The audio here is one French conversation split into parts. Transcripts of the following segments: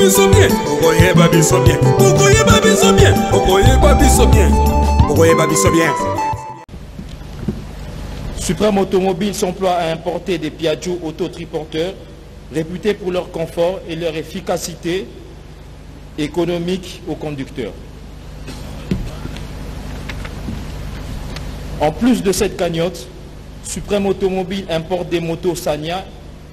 biso bien. Okoyeba biso bien. Okoyeba biso bien. Okoyeba biso bien. Okoyeba biso bien. Suprême Automobile s'emploie à importer des Piaggio autotriporteurs réputés pour leur confort et leur efficacité économique aux conducteurs. En plus de cette cagnotte, Suprême Automobile importe des motos Sanya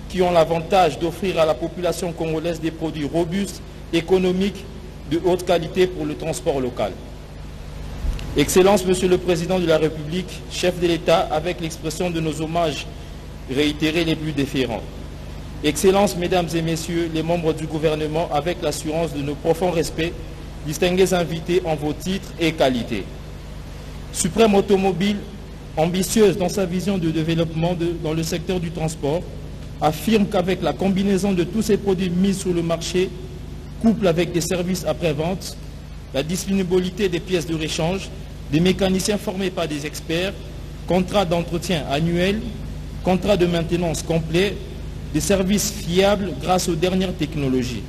qui ont l'avantage d'offrir à la population congolaise des produits robustes, économiques, de haute qualité pour le transport local. Excellence, Monsieur le Président de la République, chef de l'État, avec l'expression de nos hommages réitérés les plus déférents. Excellence, Mesdames et Messieurs, les membres du gouvernement, avec l'assurance de nos profonds respects, distingués invités en vos titres et qualités. Suprême Automobile, ambitieuse dans sa vision de développement dans le secteur du transport, affirme qu'avec la combinaison de tous ces produits mis sur le marché, couple avec des services après-vente, la disponibilité des pièces de réchange, des mécaniciens formés par des experts, contrats d'entretien annuels, contrats de maintenance complets, des services fiables grâce aux dernières technologies.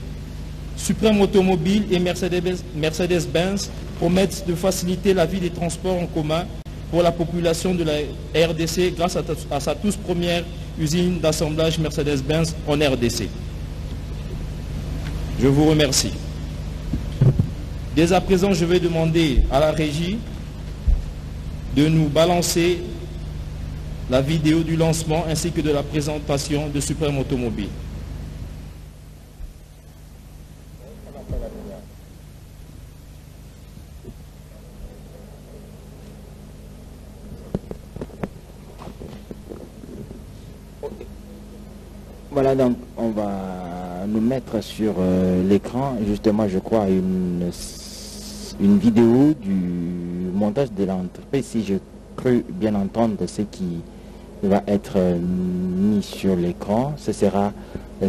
Suprême Automobile et Mercedes-Benz promettent de faciliter la vie des transports en commun pour la population de la RDC grâce à sa toute première usine d'assemblage Mercedes-Benz en RDC. Je vous remercie. Dès à présent, je vais demander à la régie de nous balancer la vidéo du lancement ainsi que de la présentation de Suprême Automobile. Voilà, donc on va nous mettre sur l'écran, justement, je crois, une vidéo du montage de l'entreprise, si je cru bien entendre ce qui va être mis sur l'écran. Ce sera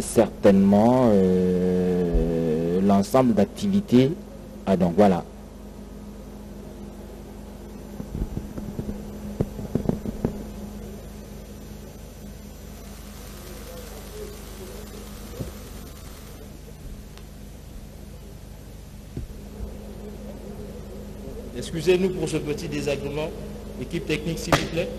certainement l'ensemble d'activités. Ah, donc voilà. Excusez-nous pour ce petit désagrément. Équipe technique, s'il vous plaît.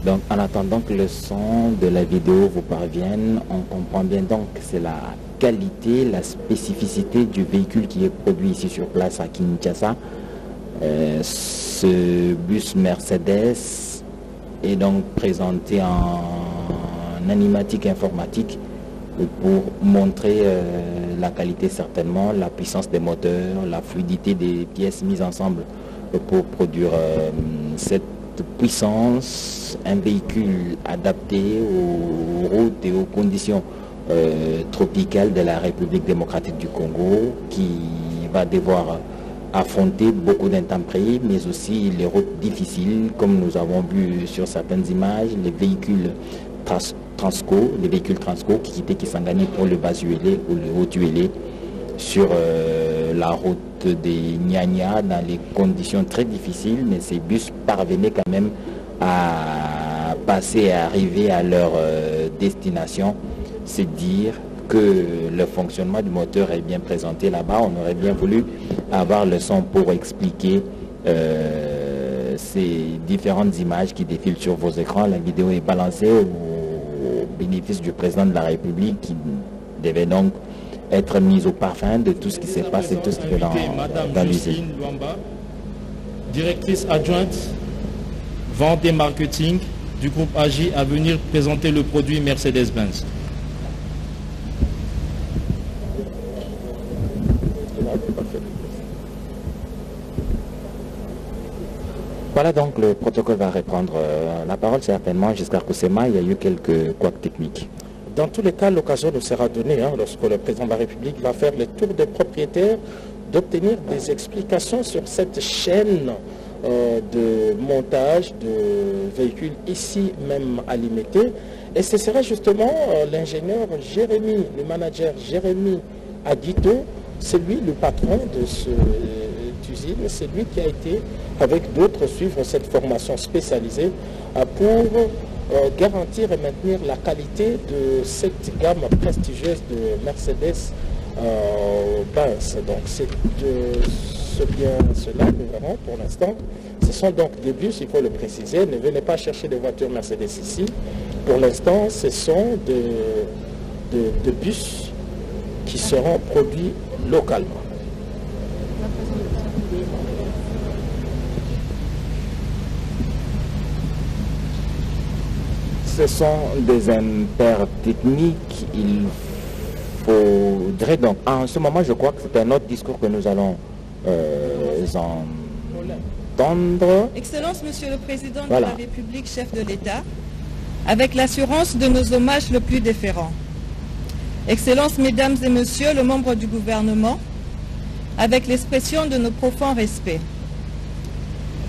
Donc en attendant que le son de la vidéo vous parvienne, on comprend bien donc que c'est la qualité, la spécificité du véhicule qui est produit ici sur place à Kinshasa. Ce bus Mercedes est donc présenté en animatique informatique pour montrer la qualité certainement, la puissance des moteurs, la fluidité des pièces mises ensemble pour produire cette puissance, un véhicule adapté aux routes et aux conditions tropicales de la République démocratique du Congo, qui va devoir affronter beaucoup d'intempéries, mais aussi les routes difficiles, comme nous avons vu sur certaines images, les véhicules Transco, qui quittaient Kisangani pour le Bas-Uélé ou le Haut-Uélé sur la route des Nyanya dans les conditions très difficiles, mais ces bus parvenaient quand même à passer et à arriver à leur destination. C'est dire que le fonctionnement du moteur est bien présenté là-bas. On aurait bien voulu avoir le son pour expliquer ces différentes images qui défilent sur vos écrans. La vidéo est balancée au bénéfice du président de la République qui devait donc être mise au parfum de tout ce qui s'est passé, tout ce qui est dans l'usine. Directrice adjointe vente et marketing du groupe AGI, à venir présenter le produit Mercedes-Benz. Voilà, donc le protocole va reprendre la parole certainement. J'espère que c'est mal, il y a eu quelques couacs techniques. Dans tous les cas, l'occasion nous sera donnée, lorsque le président de la République va faire le tour des propriétaires, d'obtenir des explications sur cette chaîne de montage de véhicules ici même à Limité. Et ce sera justement l'ingénieur Jérémy, le manager Jérémy Aguito, c'est lui le patron de cette usine, c'est lui qui a été, avec d'autres, suivre cette formation spécialisée pour garantir et maintenir la qualité de cette gamme prestigieuse de Mercedes Benz. Donc c'est bien cela que nous verrons pour l'instant. Ce sont donc des bus, il faut le préciser. Ne venez pas chercher des voitures Mercedes ici. Pour l'instant, ce sont des bus qui seront produits localement. Ce sont des impairs techniques. Il faudrait donc, en ce moment, je crois que c'est un autre discours que nous allons entendre. Excellence, Monsieur le Président Voilà. de la République, chef de l'État, avec l'assurance de nos hommages le plus déférents. Excellence, Mesdames et Messieurs, le membre du gouvernement, avec l'expression de nos profonds respects.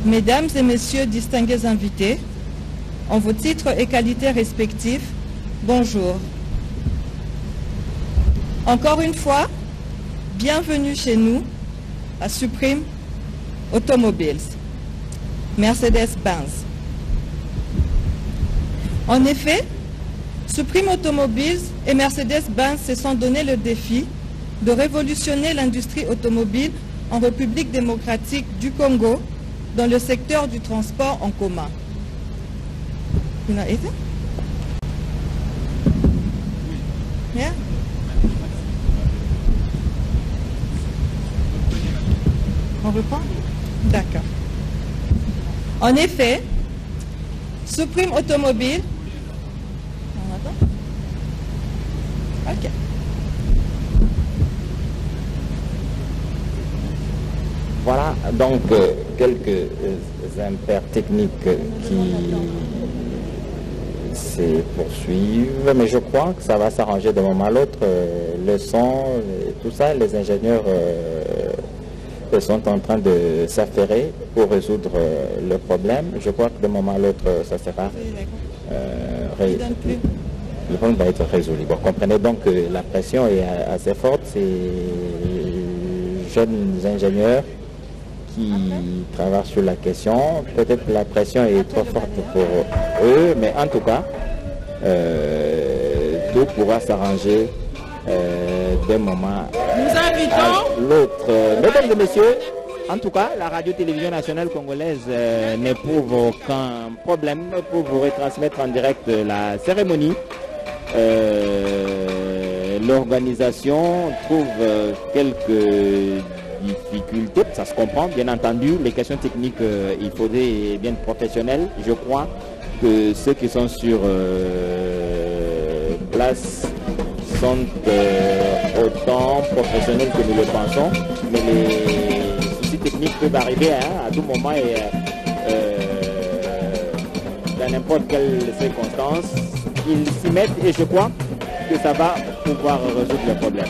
Mesdames et Messieurs, distingués invités, en vos titres et qualités respectifs, bonjour. Encore une fois, bienvenue chez nous à Supreme Automobiles, Mercedes-Benz. En effet, Supreme Automobiles et Mercedes-Benz se sont donné le défi de révolutionner l'industrie automobile en République démocratique du Congo dans le secteur du transport en commun. You know anything? Yeah? On reprend? D'accord. En effet, Supreme Automobile. On attend? Ok. Voilà donc quelques impairs techniques qui se poursuivent, mais je crois que ça va s'arranger d'un moment à l'autre. Le son, tout ça, les ingénieurs sont en train de s'affairer pour résoudre le problème. Je crois que d'un moment à l'autre, ça sera le problème va être résolu. Vous comprenez donc que la pression est assez forte. Ces jeunes ingénieurs qui travaillent sur la question, peut-être que la pression est trop forte pour eux, mais en tout cas, tout pourra s'arranger d'un moment à l'autre. Mesdames et messieurs, en tout cas, la radio-télévision nationale congolaise n'éprouve aucun problème pour vous retransmettre en direct la cérémonie. L'organisation trouve quelques difficultés, ça se comprend, bien entendu. Les questions techniques, il faudrait bien être professionnel. Je crois que ceux qui sont sur place sont autant professionnels que nous le pensons, mais les soucis techniques peuvent arriver à tout moment et dans n'importe quelle circonstance. Ils s'y mettent et je crois que ça va pouvoir résoudre le problème.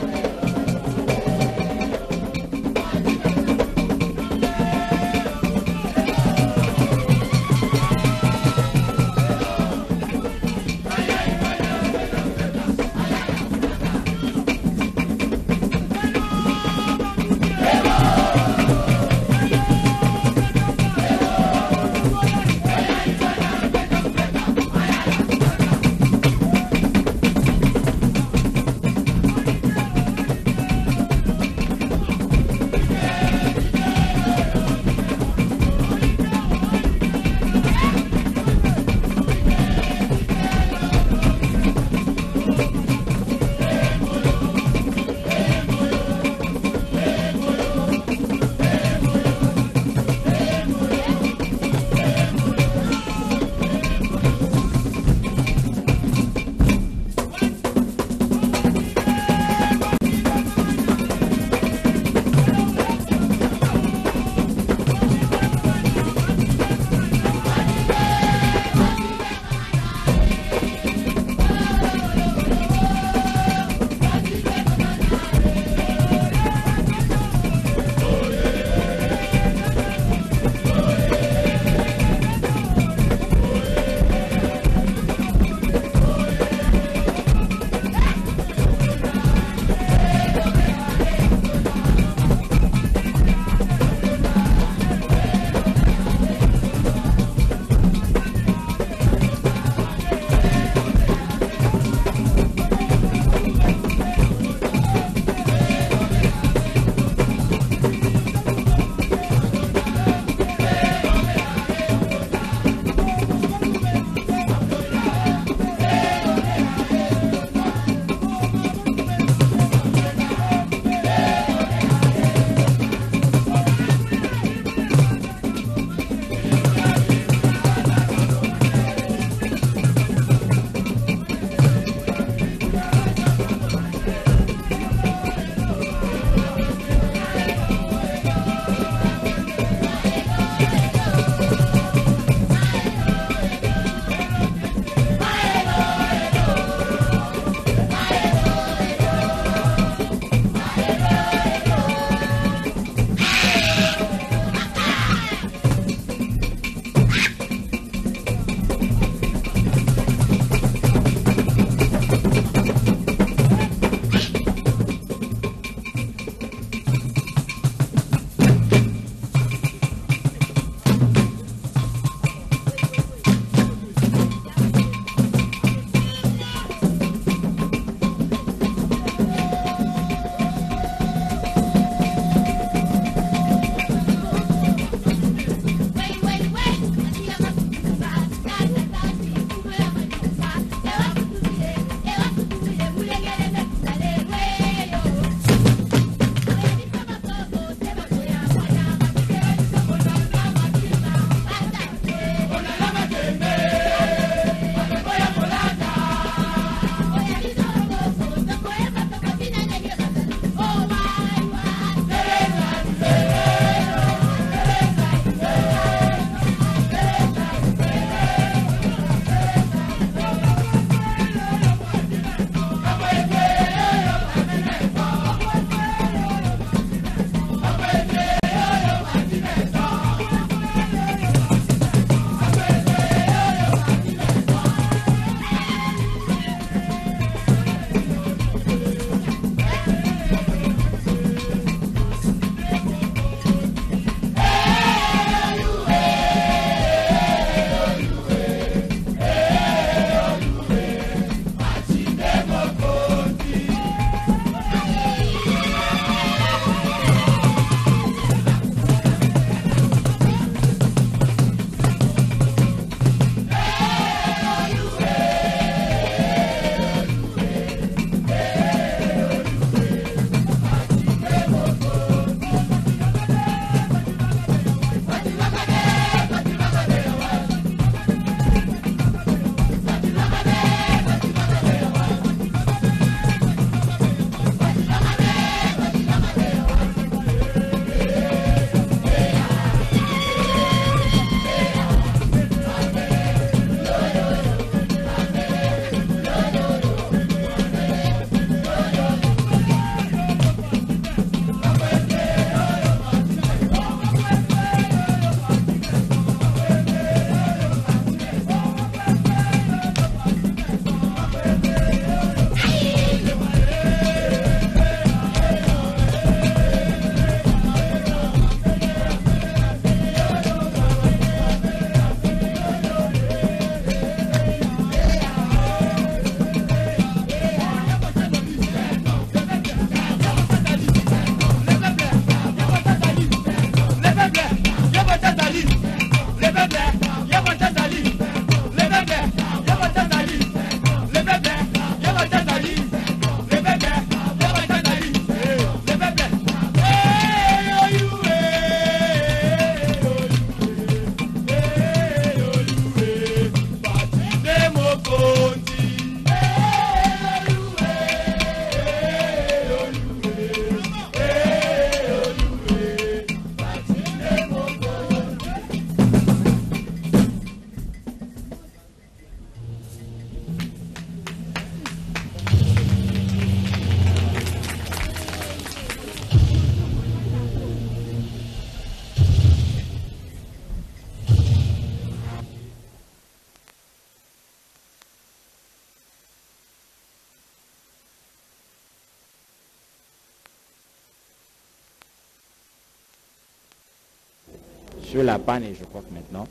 sur la panne et je crois que maintenant,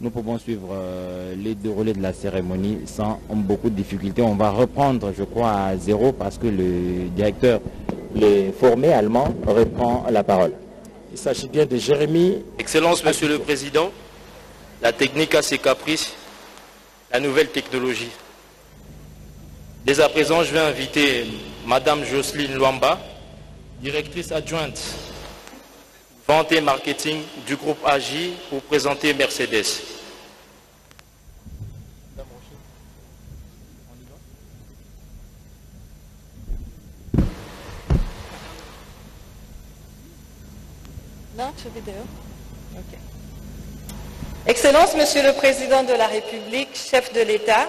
nous pouvons suivre les déroulés de la cérémonie sans beaucoup de difficultés. On va reprendre, je crois, à zéro parce que le directeur, le formé allemand, reprend la parole. Il s'agit bien de Jérémy. Excellence, Monsieur le Président, la technique a ses caprices, la nouvelle technologie. Dès à présent, je vais inviter Madame Jocelyne Luamba, directrice adjointe vente et marketing du groupe AGI, pour présenter Mercedes. Vidéo. Okay. Excellence, Monsieur le Président de la République, chef de l'État,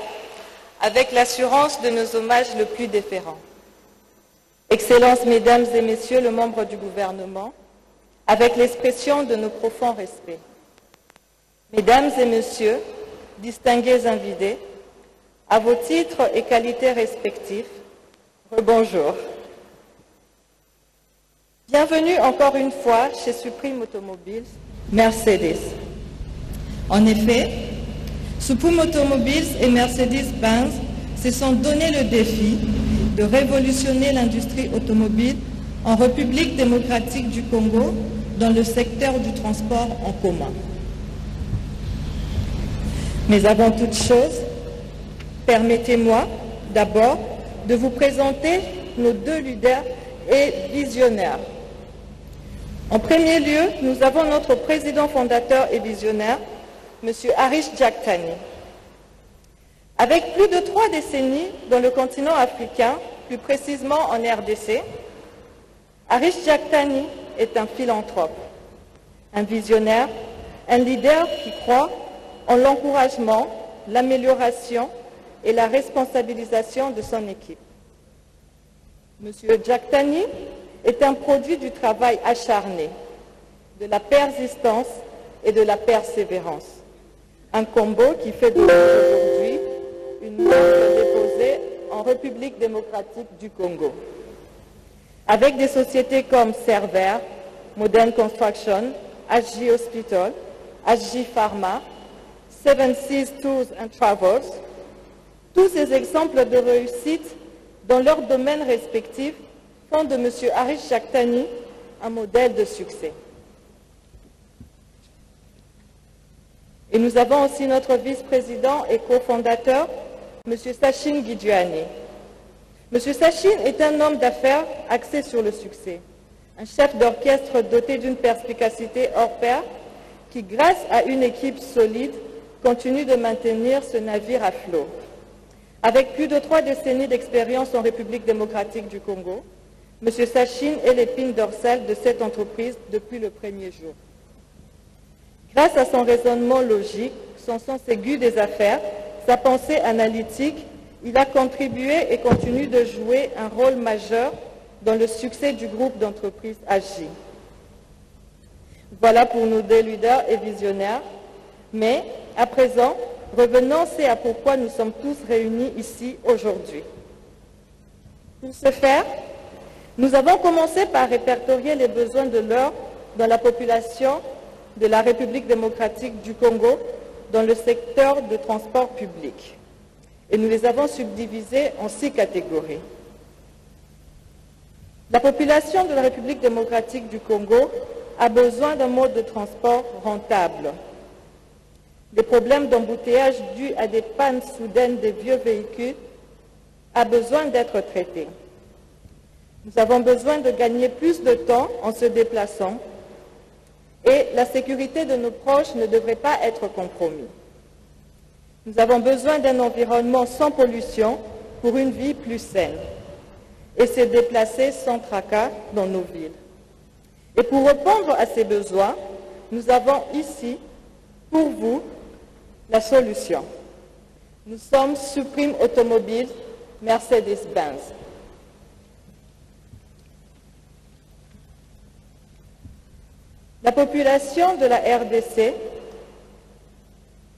avec l'assurance de nos hommages le plus déférents. Excellence, Mesdames et Messieurs, les membres du gouvernement, avec l'expression de nos profonds respects. Mesdames et Messieurs, distingués invités, à vos titres et qualités respectifs, rebonjour. Bienvenue encore une fois chez Supreme Automobiles Mercedes. En effet, Supreme Automobiles et Mercedes-Benz se sont donné le défi de révolutionner l'industrie automobile en République démocratique du Congo dans le secteur du transport en commun. Mais avant toute chose, permettez-moi d'abord de vous présenter nos deux leaders et visionnaires. En premier lieu, nous avons notre président fondateur et visionnaire, M. Harish Jaktani. Avec plus de 3 décennies dans le continent africain, plus précisément en RDC, Harish Jaktani est un philanthrope, un visionnaire, un leader qui croit en l'encouragement, l'amélioration et la responsabilisation de son équipe. M. Jaktani est un produit du travail acharné, de la persistance et de la persévérance. Un combo qui fait de aujourd'hui une marque déposée en République démocratique du Congo. Avec des sociétés comme Server, Modern Construction, HG Hospital, HG Pharma, Seven Seas Tours and Travels, tous ces exemples de réussite dans leurs domaines respectifs font de M. Harish Jaktani un modèle de succès. Et nous avons aussi notre vice-président et cofondateur, M. Sachin Gidjuani. M. Sachin est un homme d'affaires axé sur le succès, un chef d'orchestre doté d'une perspicacité hors pair qui, grâce à une équipe solide, continue de maintenir ce navire à flot. Avec plus de 3 décennies d'expérience en République démocratique du Congo, M. Sachin est l'épine dorsale de cette entreprise depuis le premier jour. Grâce à son raisonnement logique, son sens aigu des affaires, sa pensée analytique, il a contribué et continue de jouer un rôle majeur dans le succès du groupe d'entreprises AGI. Voilà pour nos deux leaders et visionnaires. Mais, à présent, revenons à pourquoi nous sommes tous réunis ici aujourd'hui. Pour ce faire, nous avons commencé par répertorier les besoins de l'heure dans la population de la République démocratique du Congo dans le secteur de transport public. Et nous les avons subdivisés en 6 catégories. La population de la République démocratique du Congo a besoin d'un mode de transport rentable. Les problèmes d'embouteillage dus à des pannes soudaines des vieux véhicules ont besoin d'être traités. Nous avons besoin de gagner plus de temps en se déplaçant et la sécurité de nos proches ne devrait pas être compromise. Nous avons besoin d'un environnement sans pollution pour une vie plus saine et se déplacer sans tracas dans nos villes. Et pour répondre à ces besoins, nous avons ici, pour vous, la solution. Nous sommes Supreme Automobiles Mercedes-Benz. La population de la RDC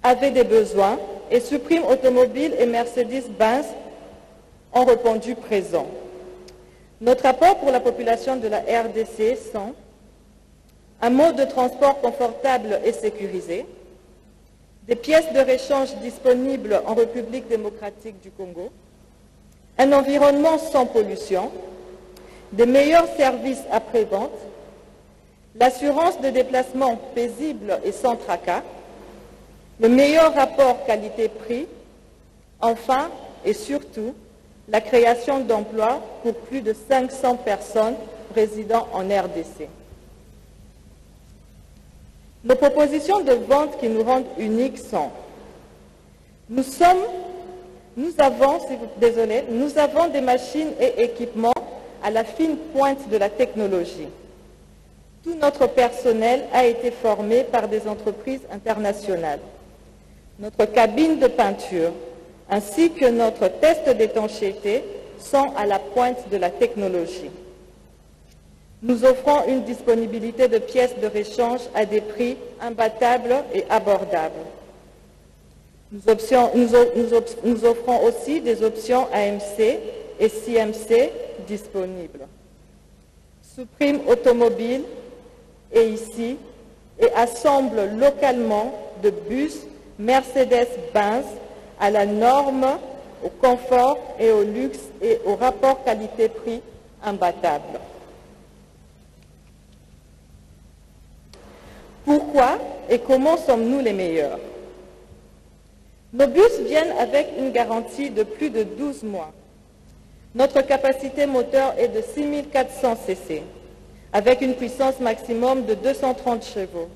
avait des besoins et Supreme Automobiles et Mercedes-Benz ont répondu présent. Notre apport pour la population de la RDC sont un mode de transport confortable et sécurisé, des pièces de rechange disponibles en République démocratique du Congo, un environnement sans pollution, des meilleurs services après-vente, l'assurance de déplacement paisible et sans tracas, le meilleur rapport qualité-prix, enfin et surtout, la création d'emplois pour plus de 500 personnes résidant en RDC. Nos propositions de vente qui nous rendent uniques sont: nous avons des machines et équipements à la fine pointe de la technologie. Tout notre personnel a été formé par des entreprises internationales. Notre cabine de peinture ainsi que notre test d'étanchéité sont à la pointe de la technologie. Nous offrons une disponibilité de pièces de rechange à des prix imbattables et abordables. Nous offrons aussi des options AMC et CMC disponibles. Supreme Automobile est ici et assemble localement de bus Mercedes-Benz à la norme, au confort et au luxe et au rapport qualité-prix imbattable. Pourquoi et comment sommes-nous les meilleurs? Nos bus viennent avec une garantie de plus de 12 mois. Notre capacité moteur est de 6400 cc, avec une puissance maximum de 230 chevaux.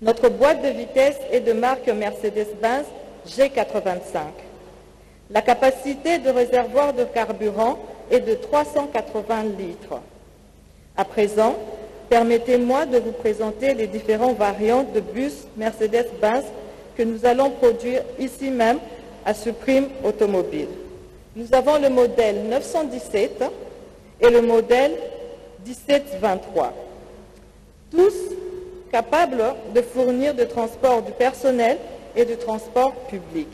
Notre boîte de vitesse est de marque Mercedes-Benz G85. La capacité de réservoir de carburant est de 380 litres. À présent, permettez-moi de vous présenter les différentes variantes de bus Mercedes-Benz que nous allons produire ici même à Supreme Automobile. Nous avons le modèle 917 et le modèle 1723, tous capables de fournir du transport du personnel et du transport public.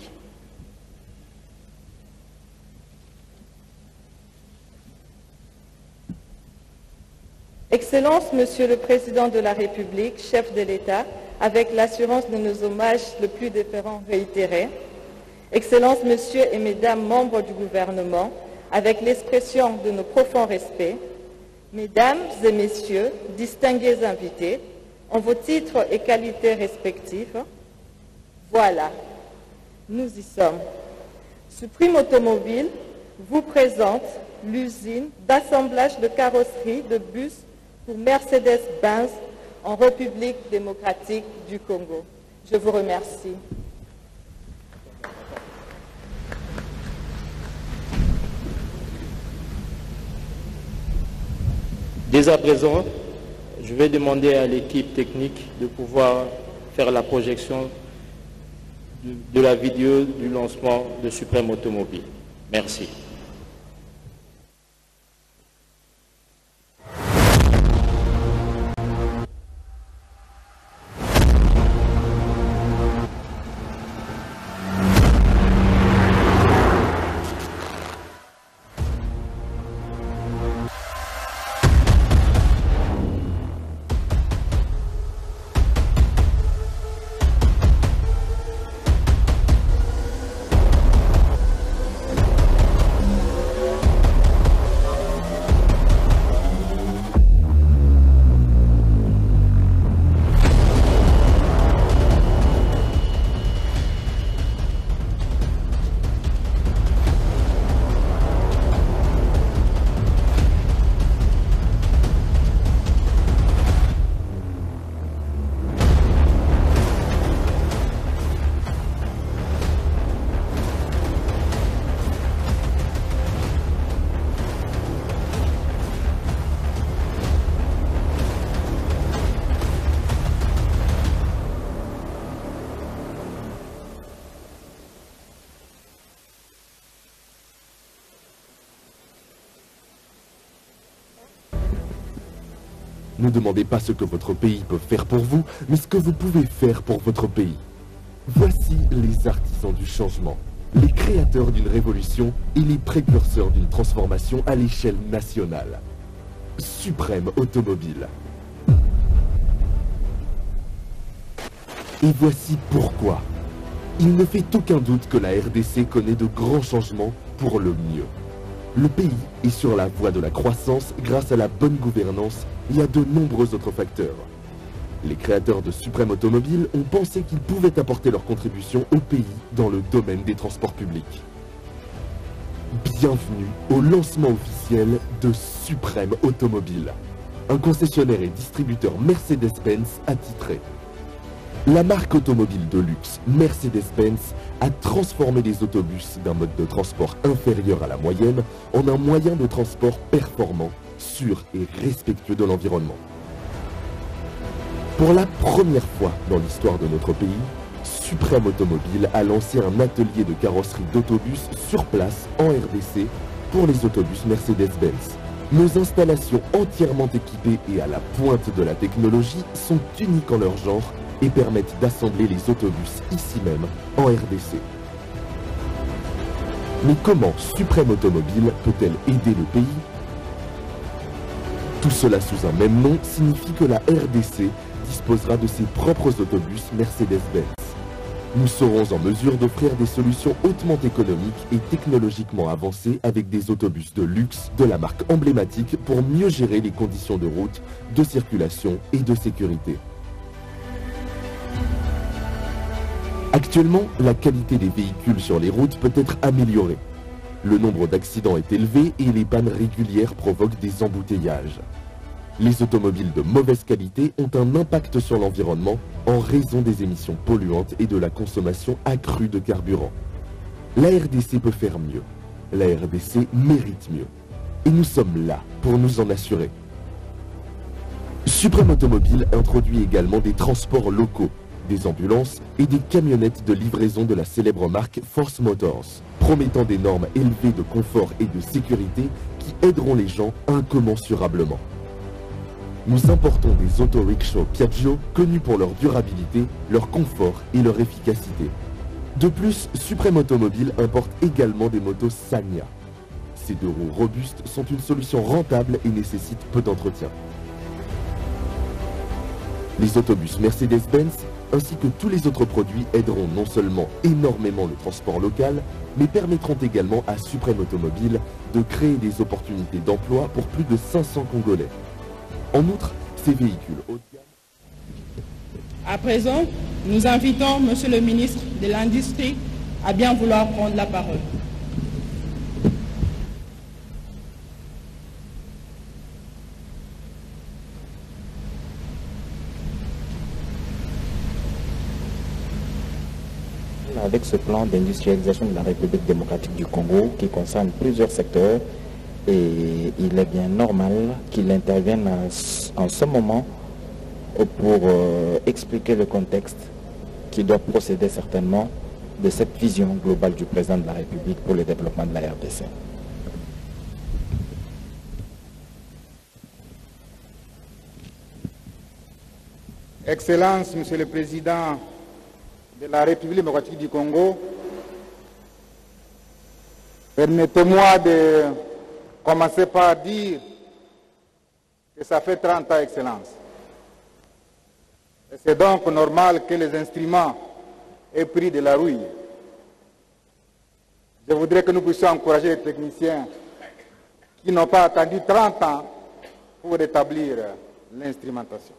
Excellence, Monsieur le Président de la République, chef de l'État, avec l'assurance de nos hommages le plus déférents réitérés. Excellence, Messieurs et Mesdames membres du gouvernement, avec l'expression de nos profonds respects, Mesdames et Messieurs, distingués invités, en vos titres et qualités respectifs, voilà, nous y sommes. Supreme Automobile vous présente l'usine d'assemblage de carrosserie de bus pour Mercedes-Benz en République démocratique du Congo. Je vous remercie. Dès à présent, je vais demander à l'équipe technique de pouvoir faire la projection de la vidéo du lancement de Supreme Automobile. Merci. Ne demandez pas ce que votre pays peut faire pour vous, mais ce que vous pouvez faire pour votre pays. Voici les artisans du changement, les créateurs d'une révolution et les précurseurs d'une transformation à l'échelle nationale. Supreme Automobile. Et voici pourquoi. Il ne fait aucun doute que la RDC connaît de grands changements pour le mieux. Le pays est sur la voie de la croissance grâce à la bonne gouvernance et à de nombreux autres facteurs. Les créateurs de Suprême Automobile ont pensé qu'ils pouvaient apporter leur contribution au pays dans le domaine des transports publics. Bienvenue au lancement officiel de Suprême Automobile, un concessionnaire et distributeur Mercedes-Benz attitré. La marque automobile de luxe Mercedes-Benz a transformé les autobus d'un mode de transport inférieur à la moyenne en un moyen de transport performant, sûr et respectueux de l'environnement. Pour la première fois dans l'histoire de notre pays, Suprême Automobile a lancé un atelier de carrosserie d'autobus sur place en RDC pour les autobus Mercedes-Benz. Nos installations entièrement équipées et à la pointe de la technologie sont uniques en leur genre et permettent d'assembler les autobus ici même, en RDC. Mais comment Suprême Automobile peut-elle aider le pays? Tout cela sous un même nom signifie que la RDC disposera de ses propres autobus Mercedes-Benz. Nous serons en mesure d'offrir des solutions hautement économiques et technologiquement avancées avec des autobus de luxe de la marque emblématique pour mieux gérer les conditions de route, de circulation et de sécurité. Actuellement, la qualité des véhicules sur les routes peut être améliorée. Le nombre d'accidents est élevé et les pannes régulières provoquent des embouteillages. Les automobiles de mauvaise qualité ont un impact sur l'environnement en raison des émissions polluantes et de la consommation accrue de carburant. La RDC peut faire mieux. La RDC mérite mieux. Et nous sommes là pour nous en assurer. Suprême Automobile introduit également des transports locaux, des ambulances et des camionnettes de livraison de la célèbre marque Force Motors, promettant des normes élevées de confort et de sécurité qui aideront les gens incommensurablement. Nous importons des auto-rickshaws Piaggio connus pour leur durabilité, leur confort et leur efficacité. De plus, Suprême Automobile importe également des motos Sanya. Ces deux roues robustes sont une solution rentable et nécessitent peu d'entretien. Les autobus Mercedes-Benz ainsi que tous les autres produits aideront non seulement énormément le transport local, mais permettront également à Suprême Automobile de créer des opportunités d'emploi pour plus de 500 Congolais. En outre, ces véhicules haut de gamme... À présent, nous invitons Monsieur le ministre de l'Industrie à bien vouloir prendre la parole. Avec ce plan d'industrialisation de la République démocratique du Congo qui concerne plusieurs secteurs, et il est bien normal qu'il intervienne en ce moment pour expliquer le contexte qui doit procéder certainement de cette vision globale du président de la République pour le développement de la RDC. Excellences, Monsieur le Président de la République démocratique du Congo, permettez-moi de commencer par dire que ça fait 30 ans, Excellence. Et c'est donc normal que les instruments aient pris de la rouille. Je voudrais que nous puissions encourager les techniciens qui n'ont pas attendu 30 ans pour rétablir l'instrumentation.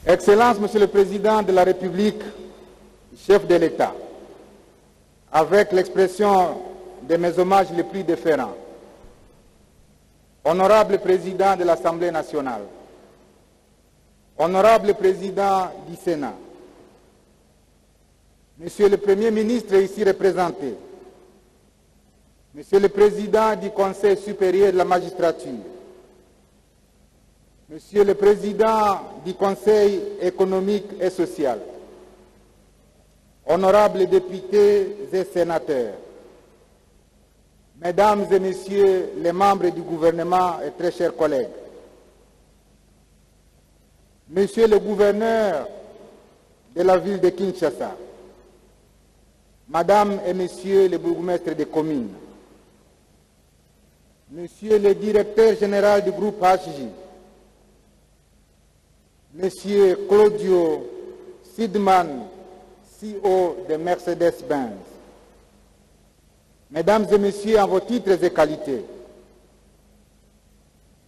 Excellences, Monsieur le Président de la République, chef de l'État, avec l'expression de mes hommages les plus déférents, honorable Président de l'Assemblée nationale, honorable Président du Sénat, Monsieur le Premier ministre ici représenté, Monsieur le Président du Conseil supérieur de la magistrature, Monsieur le Président du Conseil économique et social, honorables députés et sénateurs, Mesdames et Messieurs les membres du gouvernement et très chers collègues, Monsieur le gouverneur de la ville de Kinshasa, Madame et Messieurs les bourgmestres des communes, Monsieur le directeur général du groupe HJ, Monsieur Claudio Sidman, CEO de Mercedes-Benz, Mesdames et Messieurs, en vos titres et qualités,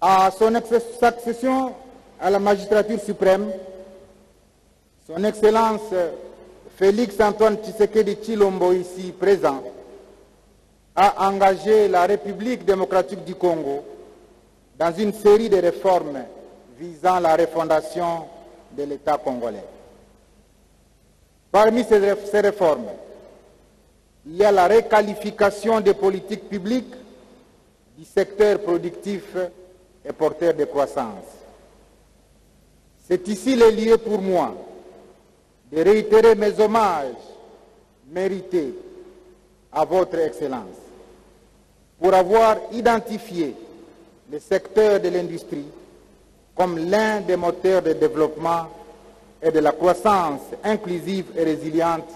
à son accession à la magistrature suprême, Son Excellence Félix-Antoine Tshisekedi Tshilombo, ici présent, a engagé la République démocratique du Congo dans une série de réformes visant la refondation de l'État congolais. Parmi ces réformes, il y a la requalification des politiques publiques du secteur productif et porteur de croissance. C'est ici le lieu pour moi de réitérer mes hommages mérités à votre Excellence pour avoir identifié le secteur de l'industrie comme l'un des moteurs de développement et de la croissance inclusive et résiliente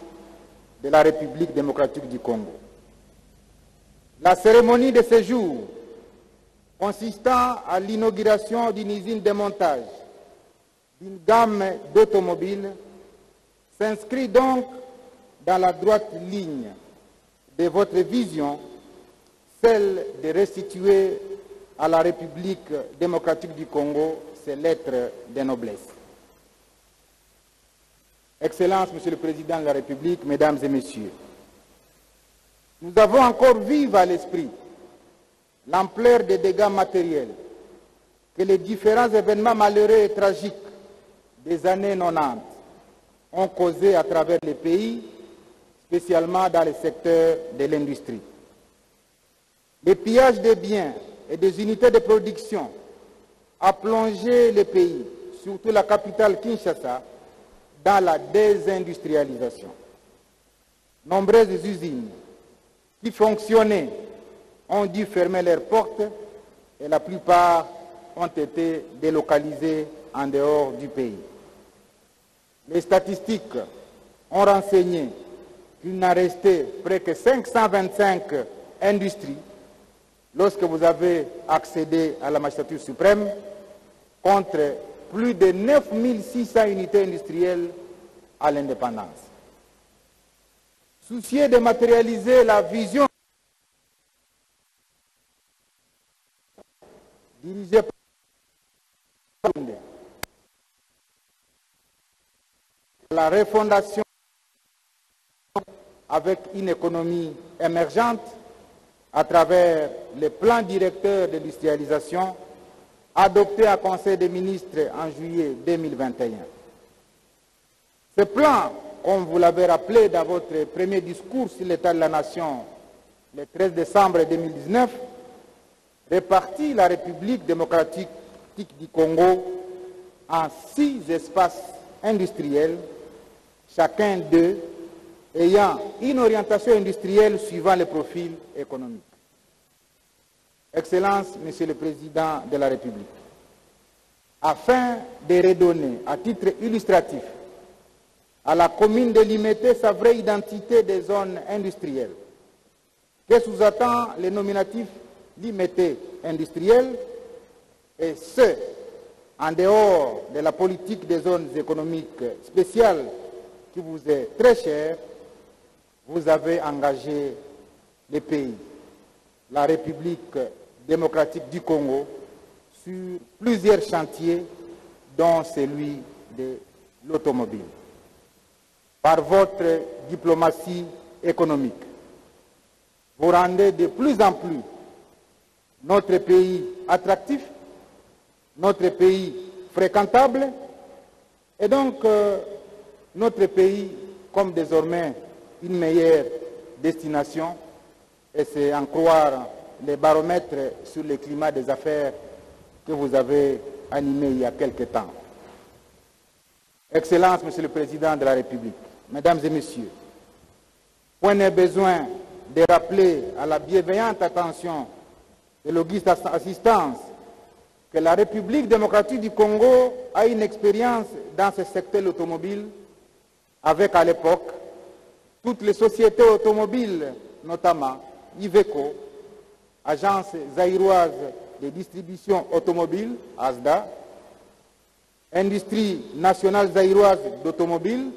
de la République démocratique du Congo. La cérémonie de ce jour, consistant à l'inauguration d'une usine de montage d'une gamme d'automobiles, s'inscrit donc dans la droite ligne de votre vision, celle de restituer à la République démocratique du Congo ses lettres de noblesse. Excellences, Monsieur le Président de la République, Mesdames et Messieurs, nous avons encore vive à l'esprit l'ampleur des dégâts matériels que les différents événements malheureux et tragiques des années 90 ont causés à travers les pays, spécialement dans le secteur de l'industrie. Le pillage des biens et des unités de production a plongé le pays, surtout la capitale Kinshasa, dans la désindustrialisation. Nombreuses usines qui fonctionnaient ont dû fermer leurs portes et la plupart ont été délocalisées en dehors du pays. Les statistiques ont renseigné qu'il n'en restait près que 525 industries lorsque vous avez accédé à la magistrature suprême, contre plus de 9600 unités industrielles à l'indépendance. Soucieux de matérialiser la vision dirigée par la refondation avec une économie émergente à travers les plans directeurs d'industrialisation adoptés à Conseil des ministres en juillet 2021. Ce plan, comme vous l'avez rappelé dans votre premier discours sur l'état de la nation le 13 décembre 2019, répartit la République démocratique du Congo en 6 espaces industriels, chacun d'eux ayant une orientation industrielle suivant le profil économique. Excellence, Monsieur le Président de la République, afin de redonner à titre illustratif à la commune de Limete sa vraie identité des zones industrielles, que sous-attend le nominatif Limete industriel, et ce, en dehors de la politique des zones économiques spéciales qui vous est très chère, vous avez engagé les pays, la République démocratique du Congo, sur plusieurs chantiers, dont celui de l'automobile. Par votre diplomatie économique, vous rendez de plus en plus notre pays attractif, notre pays fréquentable, et donc notre pays comme désormais une meilleure destination, et c'est en croire les baromètres sur le climat des affaires que vous avez animé il y a quelque temps. Excellences, Monsieur le Président de la République, Mesdames et Messieurs, point n'est besoin de rappeler à la bienveillante attention de l'auguste assistance que la République démocratique du Congo a une expérience dans ce secteur automobile avec à l'époque toutes les sociétés automobiles, notamment Iveco, Agence zaïroise de distribution automobile, ASDA, Industrie nationale zaïroise d'automobile,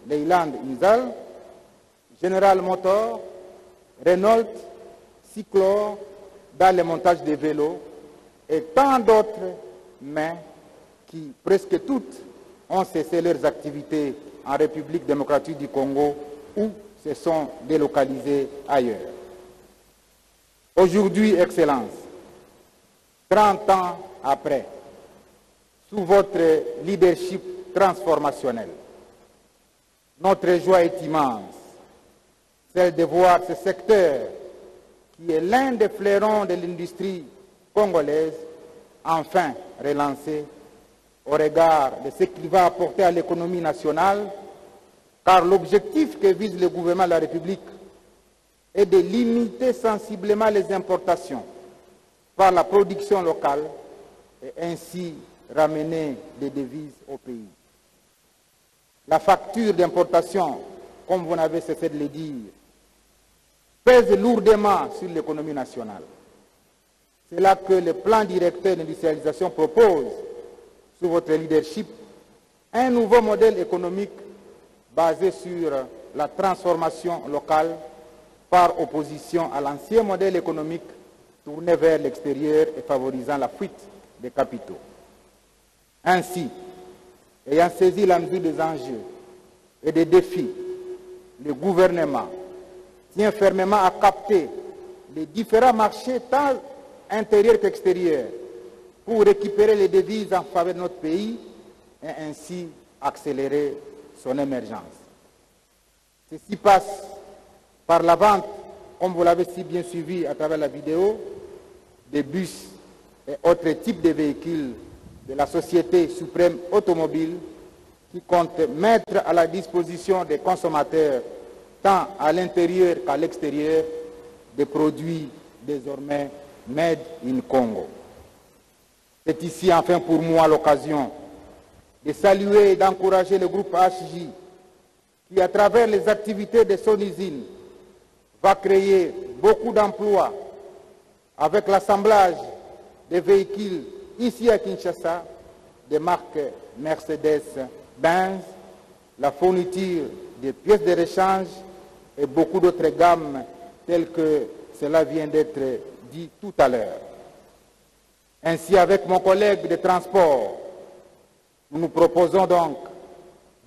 Leyland Inzal, General Motors, Renault, Cyclor, dans le montage des vélos, et tant d'autres, mais qui, presque toutes, ont cessé leurs activités en République démocratique du Congo ou se sont délocalisées ailleurs. Aujourd'hui, Excellence, 30 ans après, sous votre leadership transformationnel, notre joie est immense, celle de voir ce secteur, qui est l'un des fleurons de l'industrie congolaise, enfin relancé au regard de ce qu'il va apporter à l'économie nationale, car l'objectif que vise le gouvernement de la République est de limiter sensiblement les importations par la production locale et ainsi ramener des devises au pays. La facture d'importation, comme vous n'avez cessé de le dire, pèse lourdement sur l'économie nationale. C'est là que le plan directeur d'industrialisation propose, sous votre leadership, un nouveau modèle économique basé sur la transformation locale par opposition à l'ancien modèle économique tourné vers l'extérieur et favorisant la fuite des capitaux. Ainsi, ayant saisi la mesure des enjeux et des défis, le gouvernement tient fermement à capter les différents marchés tant intérieurs qu'extérieurs pour récupérer les devises en faveur de notre pays et ainsi accélérer son émergence. Ceci passe par la vente, comme vous l'avez si bien suivi à travers la vidéo, des bus et autres types de véhicules de la Société suprême automobile qui compte mettre à la disposition des consommateurs, tant à l'intérieur qu'à l'extérieur, des produits désormais made in Congo. C'est ici enfin pour moi l'occasion de saluer et d'encourager le groupe HJ qui, à travers les activités de son usine, va créer beaucoup d'emplois avec l'assemblage des véhicules ici à Kinshasa, des marques Mercedes-Benz, la fourniture des pièces de rechange et beaucoup d'autres gammes telles que cela vient d'être dit tout à l'heure. Ainsi, avec mon collègue de transport, nous nous proposons donc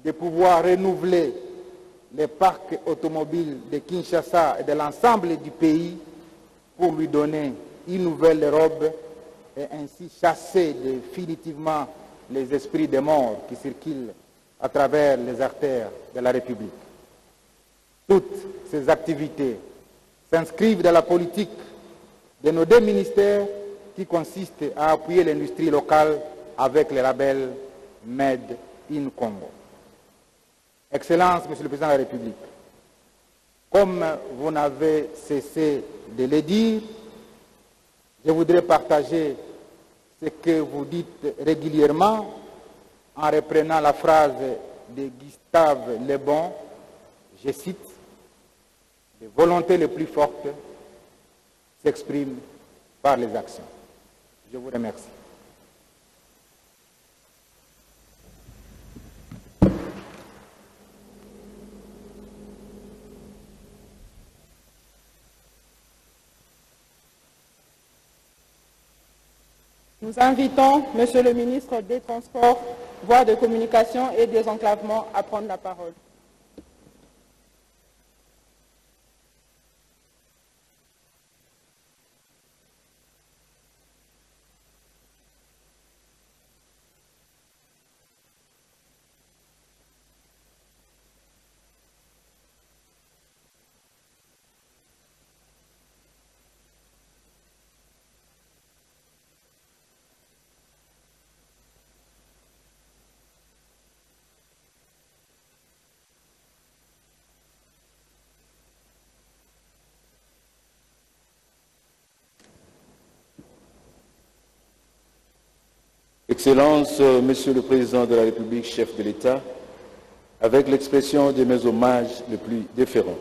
de pouvoir renouveler les parcs automobiles de Kinshasa et de l'ensemble du pays pour lui donner une nouvelle robe et ainsi chasser définitivement les esprits des morts qui circulent à travers les artères de la République. Toutes ces activités s'inscrivent dans la politique de nos deux ministères qui consiste à appuyer l'industrie locale avec le label Made in Congo. Excellence, Monsieur le Président de la République, comme vous n'avez cessé de le dire, je voudrais partager ce que vous dites régulièrement en reprenant la phrase de Gustave Le Bon, je cite, « Les volontés les plus fortes s'expriment par les actions ». Je vous remercie. Nous invitons Monsieur le ministre des Transports, Voies de communication et désenclavement à prendre la parole. Excellences, Monsieur le Président de la République, chef de l'État, avec l'expression de mes hommages les plus déférents,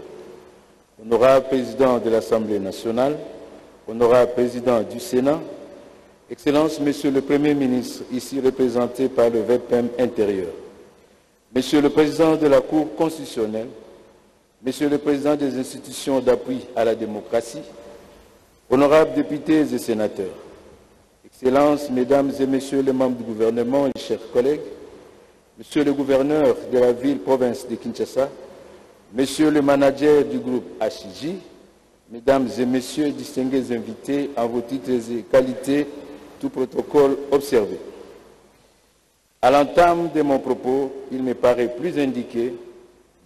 honorable Président de l'Assemblée nationale, honorable président du Sénat, Excellences, Monsieur le Premier ministre, ici représenté par le VPM intérieur, Monsieur le Président de la Cour constitutionnelle, Monsieur le Président des institutions d'appui à la démocratie, honorables députés et sénateurs, Excellences, Mesdames et Messieurs les membres du gouvernement et chers collègues, Monsieur le gouverneur de la ville-province de Kinshasa, Monsieur le manager du groupe HIJ, Mesdames et Messieurs distingués invités en vos titres et qualités, tout protocole observé. À l'entame de mon propos, il me paraît plus indiqué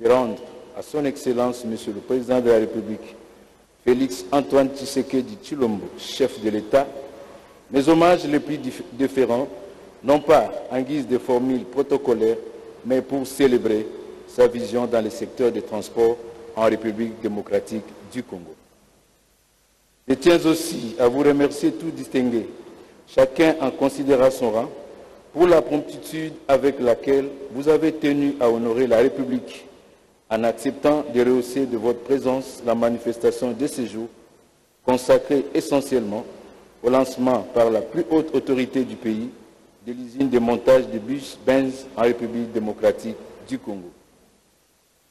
de rendre à son Excellence, Monsieur le Président de la République, Félix Antoine Tshisekedi Tshilombo, chef de l'État, mes hommages les plus déférents, non pas en guise de formule protocolaire, mais pour célébrer sa vision dans le secteur des transports en République démocratique du Congo. Je tiens aussi à vous remercier tous distingués, chacun en considérant son rang, pour la promptitude avec laquelle vous avez tenu à honorer la République en acceptant de rehausser de votre présence la manifestation de ce jour, consacrée essentiellement au lancement par la plus haute autorité du pays de l'usine de montage de bus Benz en République démocratique du Congo.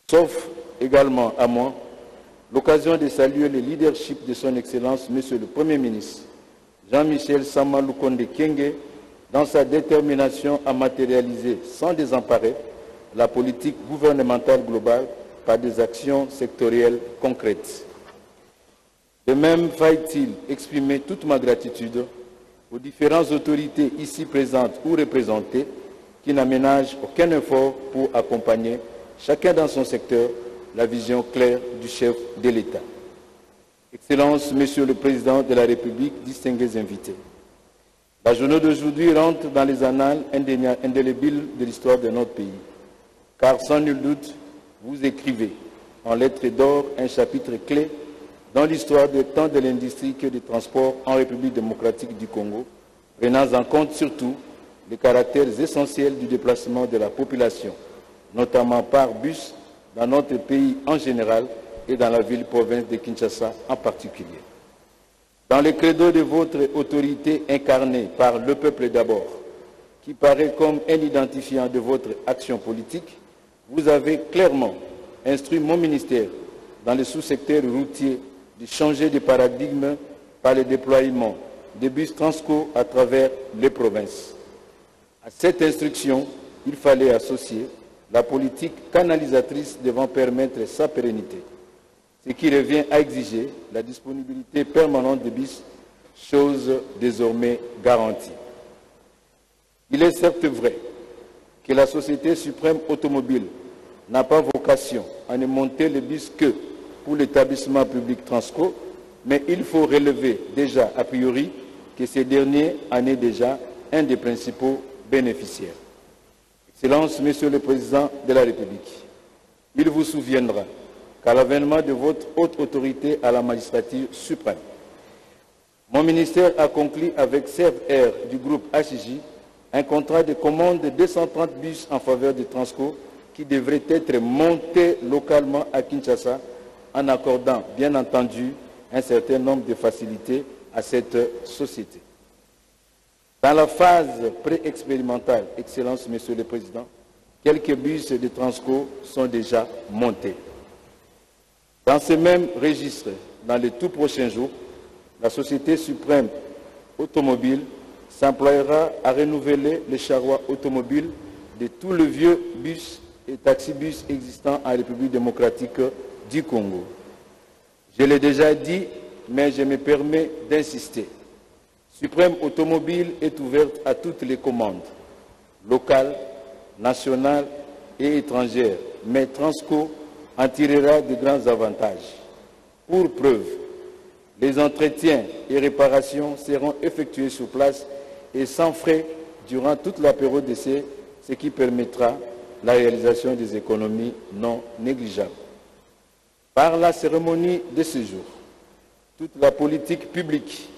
Sauf également à moi l'occasion de saluer le leadership de son Excellence, Monsieur le Premier ministre, Jean-Michel Sama Lukonde Kyenge, dans sa détermination à matérialiser sans désemparer la politique gouvernementale globale par des actions sectorielles concrètes. De même, faille-t-il exprimer toute ma gratitude aux différentes autorités ici présentes ou représentées qui n'aménagent aucun effort pour accompagner, chacun dans son secteur, la vision claire du chef de l'État. Excellences, Monsieur le Président de la République, distingués invités, la journée d'aujourd'hui rentre dans les annales indélébiles de l'histoire de notre pays, car sans nul doute, vous écrivez en lettres d'or un chapitre clé dans l'histoire de tant de l'industrie que des transports en République démocratique du Congo, prenant en compte surtout les caractères essentiels du déplacement de la population, notamment par bus, dans notre pays en général et dans la ville-province de Kinshasa en particulier. Dans le credo de votre autorité incarnée par le peuple d'abord, qui paraît comme un identifiant de votre action politique, vous avez clairement instruit mon ministère dans le sous-secteur routier de changer de paradigme par le déploiement des bus Transco à travers les provinces. À cette instruction, il fallait associer la politique canalisatrice devant permettre sa pérennité, ce qui revient à exiger la disponibilité permanente des bus, chose désormais garantie. Il est certes vrai que la Société suprême automobile n'a pas vocation à ne monter les bus que pour l'établissement public Transco, mais il faut relever déjà a priori que ces derniers en est déjà un des principaux bénéficiaires. Excellences, Monsieur le Président de la République, il vous souviendra qu'à l'avènement de votre haute autorité à la magistrature suprême, mon ministère a conclu avec Serv-Air du groupe HIJ un contrat de commande de 230 bus en faveur de Transco qui devraient être montés localement à Kinshasa en accordant, bien entendu, un certain nombre de facilités à cette société. Dans la phase pré-expérimentale, Excellences, Monsieur le Président, quelques bus de Transco sont déjà montés. Dans ce même registre, dans les tout prochains jours, la Société suprême automobile s'emploiera à renouveler les charrois automobiles de tous les vieux bus et taxibus existants en République démocratique du Congo. Je l'ai déjà dit, mais je me permets d'insister. Suprême Automobile est ouverte à toutes les commandes, locales, nationales et étrangères, mais Transco en tirera de grands avantages. Pour preuve, les entretiens et réparations seront effectués sur place et sans frais durant toute la période d'essai, ce qui permettra la réalisation des économies non négligeables. Par la cérémonie de ce jour, toute la politique publique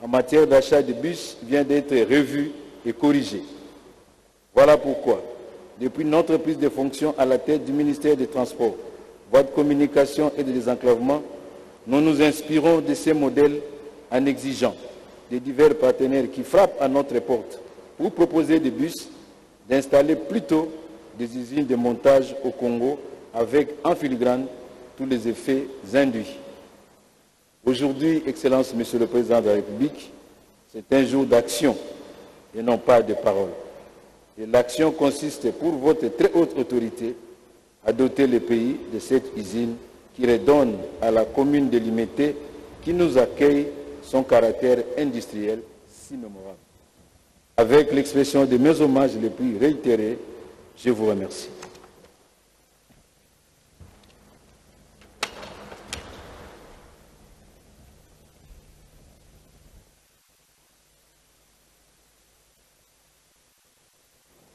en matière d'achat de bus vient d'être revue et corrigée. Voilà pourquoi, depuis notre prise de fonction à la tête du ministère des Transports, voies de communication et de désenclavement, nous nous inspirons de ces modèles en exigeant des divers partenaires qui frappent à notre porte pour proposer des bus d'installer plutôt des usines de montage au Congo avec en filigrane tous les effets induits. Aujourd'hui, Excellence, Monsieur le Président de la République, c'est un jour d'action et non pas de parole. Et l'action consiste pour votre très haute autorité à doter le pays de cette usine qui redonne à la commune de Limete qui nous accueille son caractère industriel si mémorable. Avec l'expression de mes hommages les plus réitérés, je vous remercie.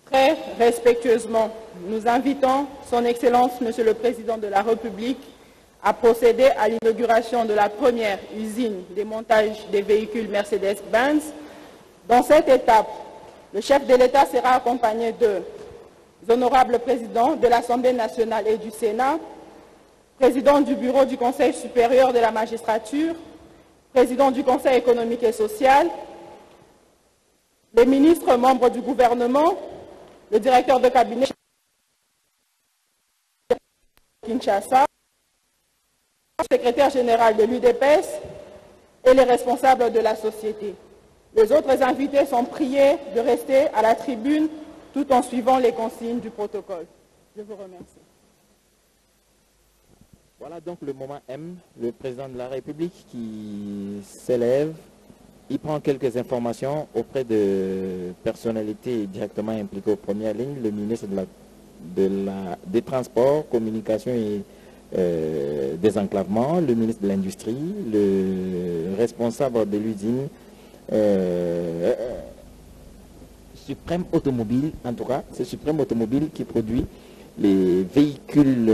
Très respectueusement, nous invitons son Excellence, Monsieur le Président de la République, à procéder à l'inauguration de la première usine de montage des véhicules Mercedes-Benz. Dans cette étape, le chef de l'État sera accompagné de honorables présidents de l'Assemblée nationale et du Sénat, président du bureau du Conseil supérieur de la magistrature, président du Conseil économique et social, les ministres membres du gouvernement, le directeur de cabinet Kinshasa, le secrétaire général de l'UDPS et les responsables de la société. Les autres invités sont priés de rester à la tribune tout en suivant les consignes du protocole. Je vous remercie. Voilà donc le moment M, le président de la République qui s'élève. Il prend quelques informations auprès de personnalités directement impliquées aux premières lignes, le ministre des Transports, Communications et Désenclavement, le ministre de l'Industrie, le responsable de l'usine Suprême Automobile, en tout cas, c'est Suprême Automobile qui produit les véhicules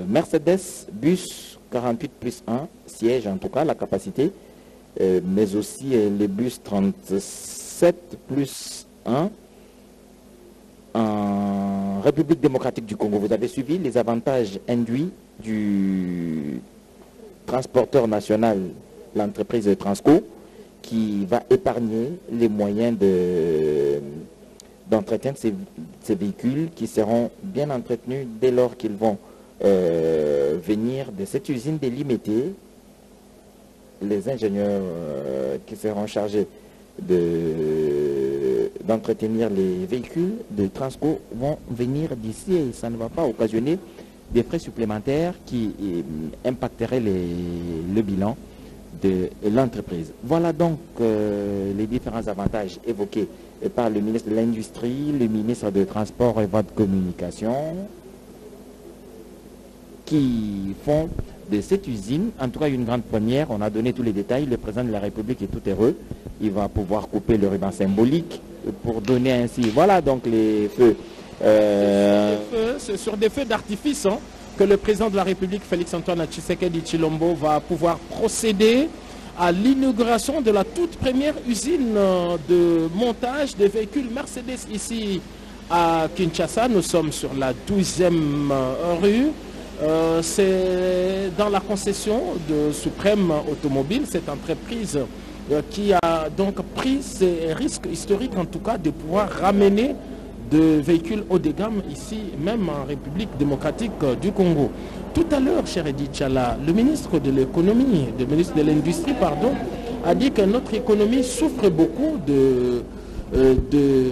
Mercedes, bus 48+1, siège en tout cas, la capacité, mais aussi les bus 37+1 en République démocratique du Congo. Vous avez suivi les avantages induits du transporteur national, l'entreprise Transco, qui va épargner les moyens d'entretien de ces véhicules qui seront bien entretenus dès lors qu'ils vont venir de cette usine délimitée. Les ingénieurs qui seront chargés d'entretenir les véhicules de Transco vont venir d'ici et ça ne va pas occasionner des frais supplémentaires qui impacteraient le bilan de l'entreprise. Voilà donc les différents avantages évoqués par le ministre de l'Industrie, le ministre des Transports et de Communication, qui font de cette usine, en tout cas une grande première. On a donné tous les détails, le président de la République est tout heureux. Il va pouvoir couper le ruban symbolique pour donner ainsi, voilà donc les feux. C'est sur des feux d'artifice que le président de la République, Félix-Antoine Tshisekedi Tshilombo, va pouvoir procéder à l'inauguration de la toute première usine de montage de véhicules Mercedes ici à Kinshasa. Nous sommes sur la 12e rue. C'est dans la concession de Suprême Automobile, cette entreprise qui a donc pris ces risques historiques, en tout cas, de pouvoir ramener de véhicules haut de gamme ici, même en République démocratique du Congo. Tout à l'heure, cher Edith Tchala, le ministre de l'économie, le ministre de l'industrie, pardon, a dit que notre économie souffre beaucoup de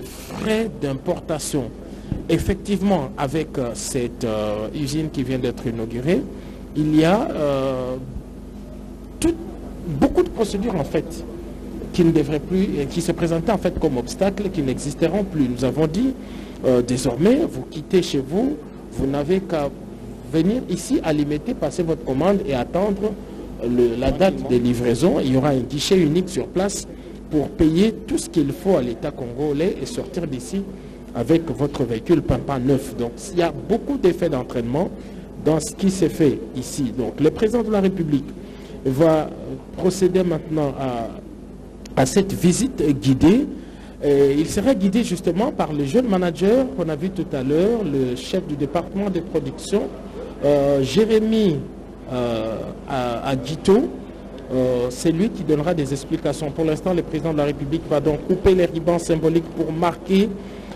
frais d'importation. Effectivement, avec cette usine qui vient d'être inaugurée, il y a beaucoup de procédures en fait qui ne devraient plus, qui se présentaient en fait comme obstacles, qui n'existeront plus. Nous avons dit désormais, vous quittez chez vous, vous n'avez qu'à venir ici à Limete, passer votre commande et attendre la date de livraison. Il y aura un guichet unique sur place pour payer tout ce qu'il faut à l'État congolais et sortir d'ici avec votre véhicule pampa neuf. Donc il y a beaucoup d'effets d'entraînement dans ce qui s'est fait ici. Donc le président de la République va procéder maintenant à cette visite guidée. Et il sera guidé justement par le jeune manager qu'on a vu tout à l'heure, le chef du département de production, Jérémy Aguito, c'est lui qui donnera des explications. Pour l'instant, le président de la République va donc couper les rubans symboliques pour marquer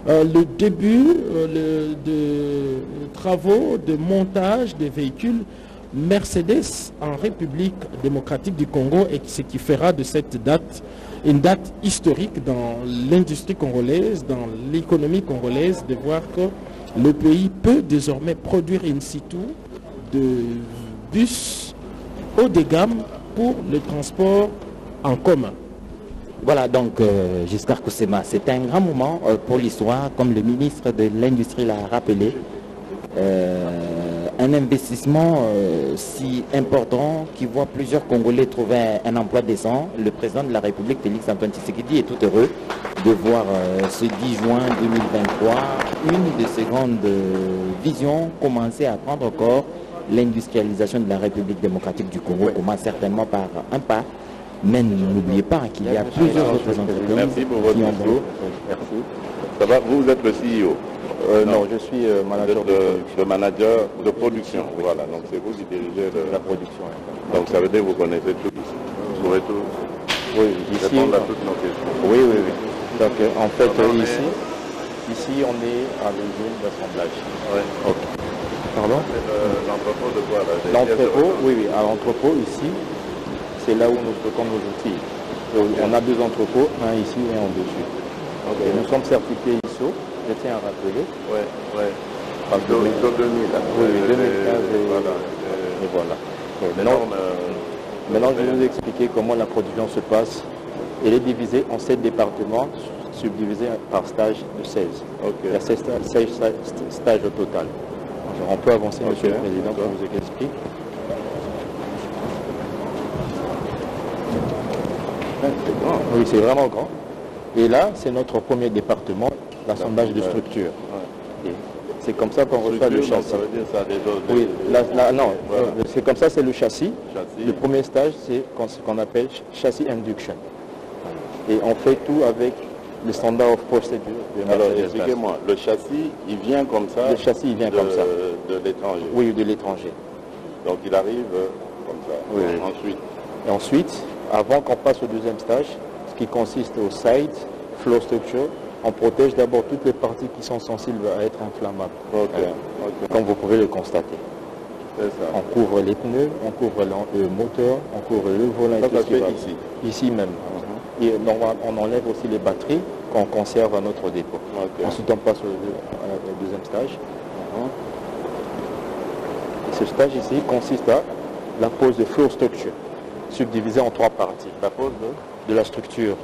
le début de travaux de montage des véhicules Mercedes en République démocratique du Congo, et ce qui fera de cette date une date historique dans l'industrie congolaise, dans l'économie congolaise, de voir que le pays peut désormais produire in situ de bus haut de gamme pour le transport en commun. Voilà, donc Giscard Koussema, c'est un grand moment pour l'histoire, comme le ministre de l'Industrie l'a rappelé. Un investissement si important qui voit plusieurs Congolais trouver un emploi décent. Le président de la République, Félix Antoine Tshisekedi, est tout heureux de voir ce 10 juin 2023 une de ses grandes visions commencer à prendre corps. L'industrialisation de la République démocratique du Congo commence certainement par un pas, mais n'oubliez pas qu'il y a plusieurs autres entreprises. Merci pour votre discours. Merci. Ça va, vous êtes le CEO? Non, je suis manager le manager de production. Voilà, donc c'est vous qui dirigez la production. Donc ça veut dire que vous connaissez tout ici. Vous pouvez tout répondre à toutes nos questions. Oui. Donc en fait, ici on est à l'usine d'assemblage. Oui. Ok. Pardon? L'entrepôt de quoi là? L'entrepôt, oui, à l'entrepôt ici, c'est là où nous stockons nos outils. On a deux entrepôts, un ici et un au-dessus. Okay. Nous sommes certifiés ISO. Je tiens à rappeler. Oui. ISO 2000. Oui, 2015 et voilà. Maintenant, je vais vous expliquer comment la production se passe. Elle est divisée en 7 départements, subdivisés par stage de 16. Il y a 16 stages au total. Alors, on peut avancer, Monsieur le Président, pour vous expliquer. Oui, c'est vraiment grand. Et là, c'est notre premier département, l'assemblage de structures. C'est comme ça qu'on reçoit le châssis. Ça veut dire ça a des doses. Oui, non, c'est comme ça, c'est le châssis. Le premier stage, c'est ce qu'on appelle châssis induction. Et on fait tout avec le standard of procedure. Alors, expliquez-moi, le châssis, il vient comme ça? Le châssis, il vient comme ça. De l'étranger? Oui, de l'étranger. Donc, il arrive comme ça. Oui. Ensuite? Et ensuite, avant qu'on passe au deuxième stage, ce qui consiste au side, flow structure, on protège d'abord toutes les parties qui sont sensibles à être inflammables. Comme vous pouvez le constater. On couvre les pneus, on couvre le moteur, on couvre le volant et tout ce qui va ici même. Et on enlève aussi les batteries qu'on conserve à notre dépôt. Ensuite, on passe au deuxième stage. Et ce stage ici consiste à la pose de flow structure, subdivisée en 3 parties. La pose de la structure.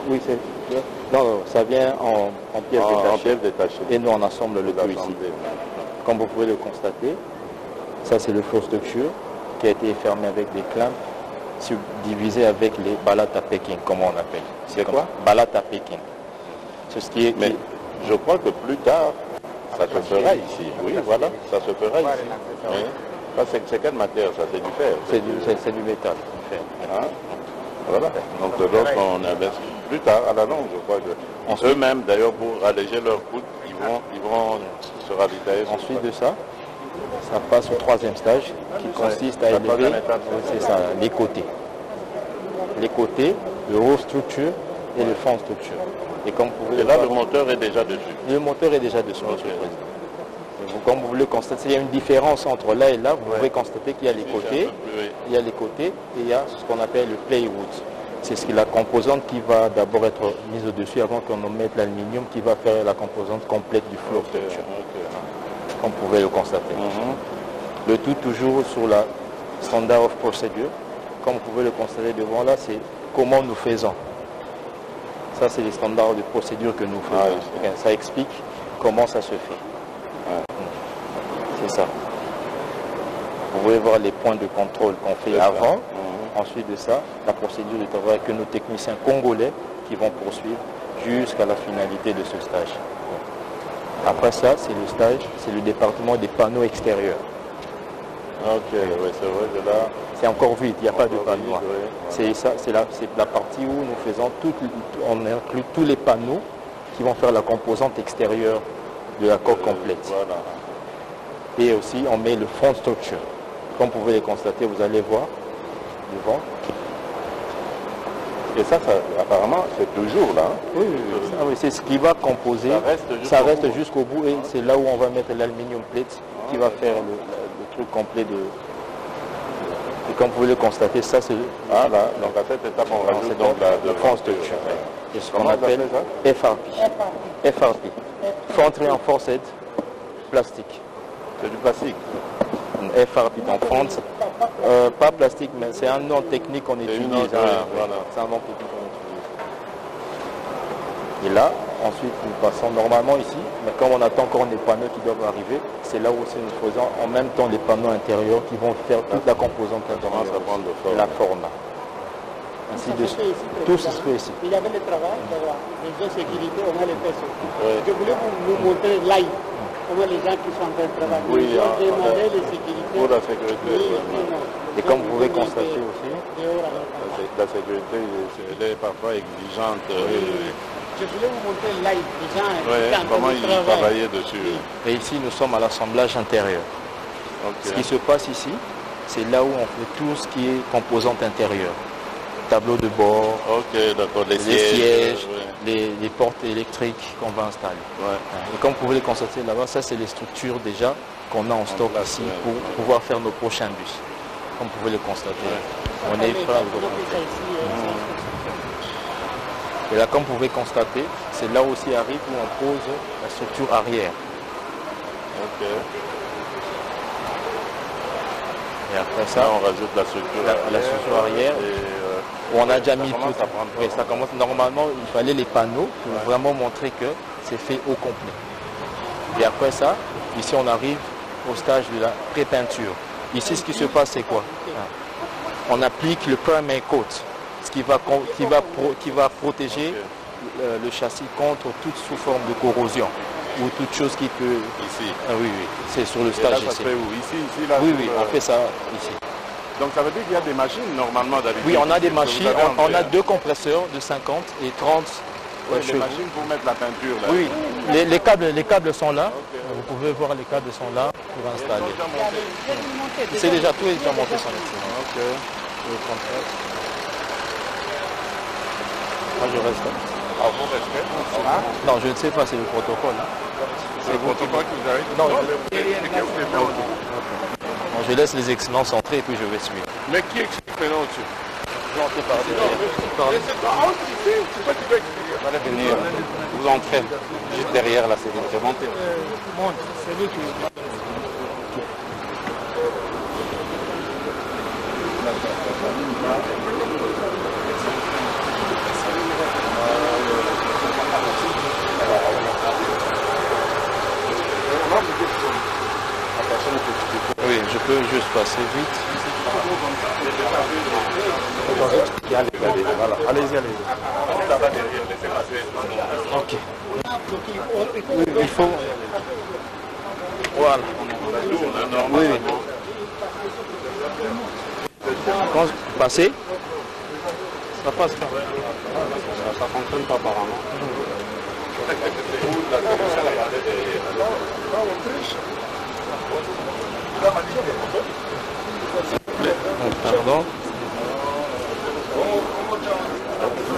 Oui, non, ça vient en pièces détachées. Et nous, on assemble le tout ici. Comme vous pouvez le constater, ça c'est le flow structure qui a été fermé avec des clamps, subdivisé avec les balata packing, comme on appelle. C'est quoi? Balata packing. C'est ce qui est. Mais je crois que plus tard, ça se fera ici. Oui, voilà, ça se fera ici. C'est quelle matière ça? C'est du fer? C'est du métal. Voilà. Donc lorsqu'on investit plus tard, à la longue, je crois que eux-mêmes, d'ailleurs, pour alléger leurs coûts, ils vont se ravitailler. Ensuite de ça, ça passe au 3e stage qui consiste à élever les côtés. Les côtés, le haut structure et le fond structure. Et comme vous pouvez là, le moteur est déjà dessus. Le moteur est déjà dessus, Monsieur le Président. Comme vous le constatez, il y a une différence entre là et là. Vous pouvez constater qu'il y a les côtés, il y a les côtés et il y a ce qu'on appelle le plywood. C'est la composante qui va d'abord être mise au-dessus avant qu'on mette l'aluminium qui va faire la composante complète du flow structure. Comme vous pouvez le constater. Le tout toujours sur la standard of procedure. Comme vous pouvez le constater devant là, c'est comment nous faisons. Ça, c'est les standards de procédure que nous faisons. Ça explique comment ça se fait. C'est ça. Vous pouvez voir les points de contrôle qu'on fait avant. Ensuite de ça, la procédure de travail que nos techniciens congolais qui vont poursuivre jusqu'à la finalité de ce stage. Après ça, c'est le stage, c'est le département des panneaux extérieurs. Ok, oui, c'est vrai que là... C'est encore vide, il n'y a pas de panneaux. C'est la partie où nous faisons on inclut tous les panneaux qui vont faire la composante extérieure de la coque complète. Voilà. Et aussi, on met le front structure. Comme vous pouvez le constater, vous allez voir, devant. Et ça, apparemment, c'est toujours là. Oui, c'est ce qui va composer. Ça reste jusqu'au bout et c'est là où on va mettre l'aluminium plate qui va faire le truc complet de... Et comme vous pouvez le constater, ça c'est... Ah là, donc à cette étape, on rajoute donc la force structure. C'est ce qu'on appelle FRP. FRP. Foundry Reinforced Plastique. C'est du plastique. FRP en France. Pas plastique, mais c'est un nom technique qu'on utilise. Voilà. C'est un nom technique qu'on utilise. Et là, ensuite, nous passons normalement ici, mais comme on attend encore des panneaux qui doivent arriver, c'est là où aussi nous faisons en même temps les panneaux intérieurs qui vont faire toute la composante intérieure, la forme. Ainsi de suite. Tout se fait ici. Il y avait le travail, les gens de sécurité, on a les personnes. Je voulais vous montrer live comment les gens qui sont en train de travailler. Oui, ils ont demandé les sécurités. Pour la sécurité. Et comme vous pouvez constater aussi, la sécurité, elle est parfois exigeante. Je voulais vous montrer live les gens comment ils travaillaient dessus. Et ici, nous sommes à l'assemblage intérieur. Ce qui se passe ici, c'est là où on fait tout ce qui est composante intérieure. Tableau de bord, les sièges, les portes électriques qu'on va installer. Et comme vous pouvez le constater là-bas, ça c'est les structures déjà qu'on a en stock ici pour pouvoir faire nos prochains bus. Comme vous pouvez le constater. On est prêt à vous montrer. Et là, comme vous pouvez constater, c'est là aussi arrive où on pose la structure arrière. Et après ça, on rajoute la structure arrière. Où on a déjà mis tout. Et ça commence normalement, il fallait les panneaux pour vraiment montrer que c'est fait au complet. Et après ça, ici on arrive au stage de la pré-peinture. Ici, ce qui se passe, c'est quoi? On applique le primer coat, ce qui va protéger le châssis contre toute sous forme de corrosion ou toute chose qui peut... Ici. Oui, c'est sur le stage ici. Ici, là, oui, on fait ça ici. Donc ça veut dire qu'il y a des machines normalement d'habitude. Oui, on a des machines, on a 2 compresseurs de 50 et 30 les machines pour mettre la peinture là. Oui, les câbles sont là. Vous pouvez voir les câbles sont là pour installer. C'est déjà tout est déjà monté sur le Moi je reste. Ah, vous restez? Non, je ne sais pas, c'est le protocole. C'est le protocole que vous avez? Non, je laisse les excellences entrer et puis je vais suivre. Mais qui explique maintenant au-dessus? Je vais entrer par derrière. C'est toi qui dois expliquer. Vous allez venir, vous entrez juste derrière la sécurité. Montez. C'est lui qui... Oui, je peux juste passer vite. Voilà. Allez-y. Ok. Oui, il faut... Voilà. Oui. Quand vous passez, ça passe pas. Ça fonctionne pas apparemment. Pardon.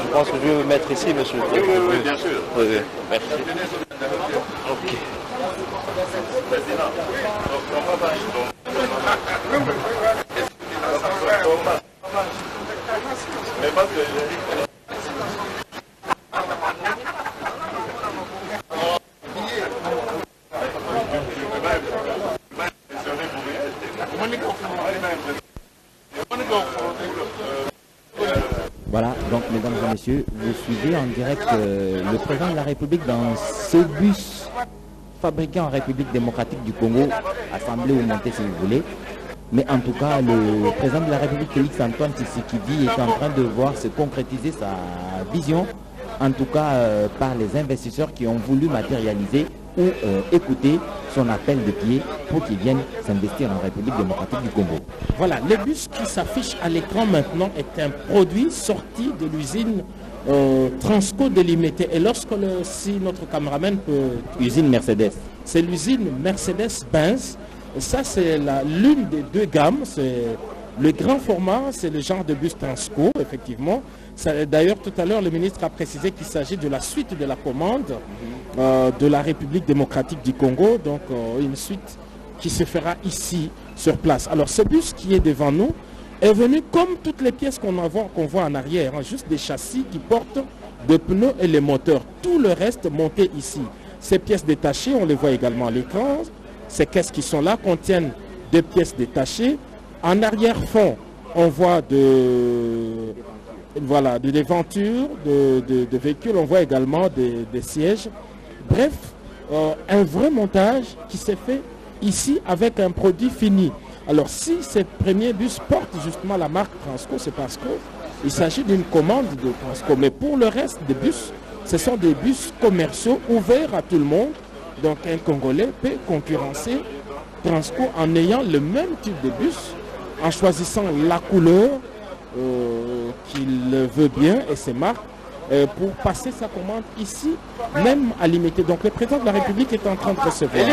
Je pense que je vais vous mettre ici, monsieur. Oui, bien sûr. Oui. Merci. Ok. Voilà, donc mesdames et messieurs, vous suivez en direct le président de la République dans ce bus fabriqué en République démocratique du Congo, assemblé ou monté si vous voulez. Mais en tout cas, le président de la République, Félix Antoine Tshisekedi, est en train de voir se concrétiser sa vision, en tout cas par les investisseurs qui ont voulu matérialiser ou écouter son appel de pied pour qu'ils viennent s'investir en République démocratique du Congo. Voilà, le bus qui s'affiche à l'écran maintenant est un produit sorti de l'usine Transco délimitée. Et lorsque si notre caméraman peut... Usine Mercedes. C'est l'usine Mercedes-Benz. Ça, c'est l'une des 2 gammes. C'est Le grand format, c'est le genre de bus Transco, effectivement. D'ailleurs, tout à l'heure, le ministre a précisé qu'il s'agit de la suite de la commande de la République démocratique du Congo, donc une suite qui se fera ici, sur place. Alors, ce bus qui est devant nous est venu comme toutes les pièces qu'on voit en arrière, hein, juste des châssis qui portent des pneus et les moteurs. Tout le reste monté ici. Ces pièces détachées, on les voit également à l'écran. Ces caisses qui sont là contiennent des pièces détachées. En arrière-fond, on voit des ventures de véhicules, on voit également des sièges. Bref, un vrai montage qui s'est fait ici avec un produit fini. Alors si ces premiers bus portent justement la marque Transco, c'est parce qu'il s'agit d'une commande de Transco. Mais pour le reste des bus, ce sont des bus commerciaux ouverts à tout le monde. Donc un Congolais peut concurrencer Transco en ayant le même type de bus, en choisissant la couleur qu'il veut bien et ses marques pour passer sa commande ici, même à limiter. Donc le président de la République est en train de recevoir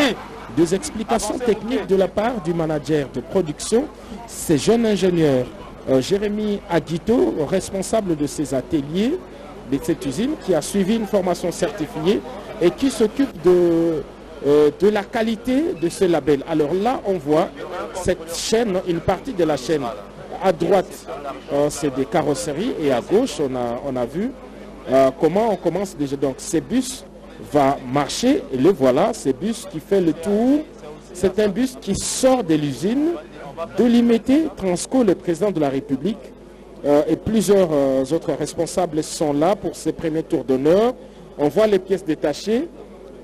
des explications techniques de la part du manager de production, ce jeune ingénieur Jérémy Aguito, responsable de ces ateliers, de cette usine, qui a suivi une formation certifiée et qui s'occupe de la qualité de ce label. Alors là, on voit cette chaîne, une partie de la chaîne. À droite, c'est des carrosseries et à gauche, on a vu comment on commence déjà. Donc, ces bus va marcher et le voilà, ce bus qui fait le tour. C'est un bus qui sort de l'usine de l'IMT Transco, le président de la République et plusieurs autres responsables sont là pour ces premiers tours d'honneur. On voit les pièces détachées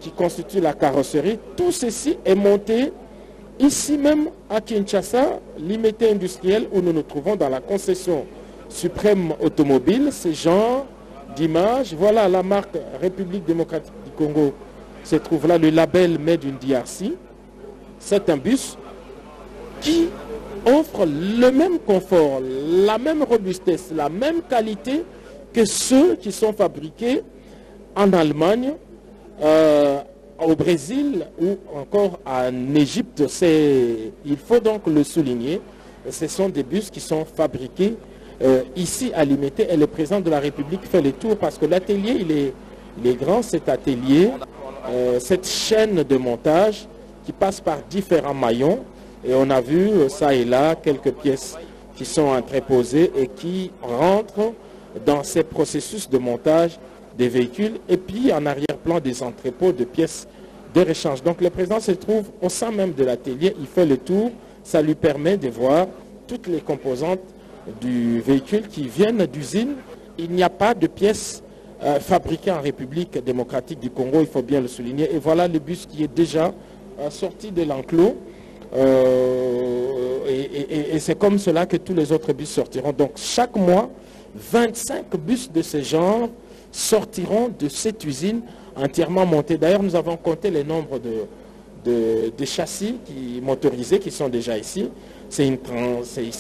qui constituent la carrosserie. Tout ceci est monté ici même à Kinshasa, l'IMT industriel où nous nous trouvons dans la concession suprême automobile. Ce genre d'image, voilà la marque République démocratique du Congo se trouve là, le label Made in DRC. C'est un bus qui offre le même confort, la même robustesse, la même qualité que ceux qui sont fabriqués en Allemagne, au Brésil ou encore en Égypte. Il faut donc le souligner. Ce sont des bus qui sont fabriqués ici à l'IMT et le président de la République fait le tour parce que l'atelier, il est grand, cet atelier, cette chaîne de montage qui passe par différents maillons. Et on a vu ça et là quelques pièces qui sont entreposées et qui rentrent dans ces processus de montage des véhicules. Et puis en arrière-plan des entrepôts de pièces de rechange. Donc le président se trouve au sein même de l'atelier, il fait le tour, ça lui permet de voir toutes les composantes du véhicule qui viennent d'usine. Il n'y a pas de pièces fabriquées en République démocratique du Congo, il faut bien le souligner. Et voilà le bus qui est déjà sorti de l'enclos. Et c'est comme cela que tous les autres bus sortiront. Donc chaque mois, 25 bus de ce genre sortiront de cette usine entièrement montés. D'ailleurs, nous avons compté les nombres de châssis motorisés qui sont déjà ici. C'est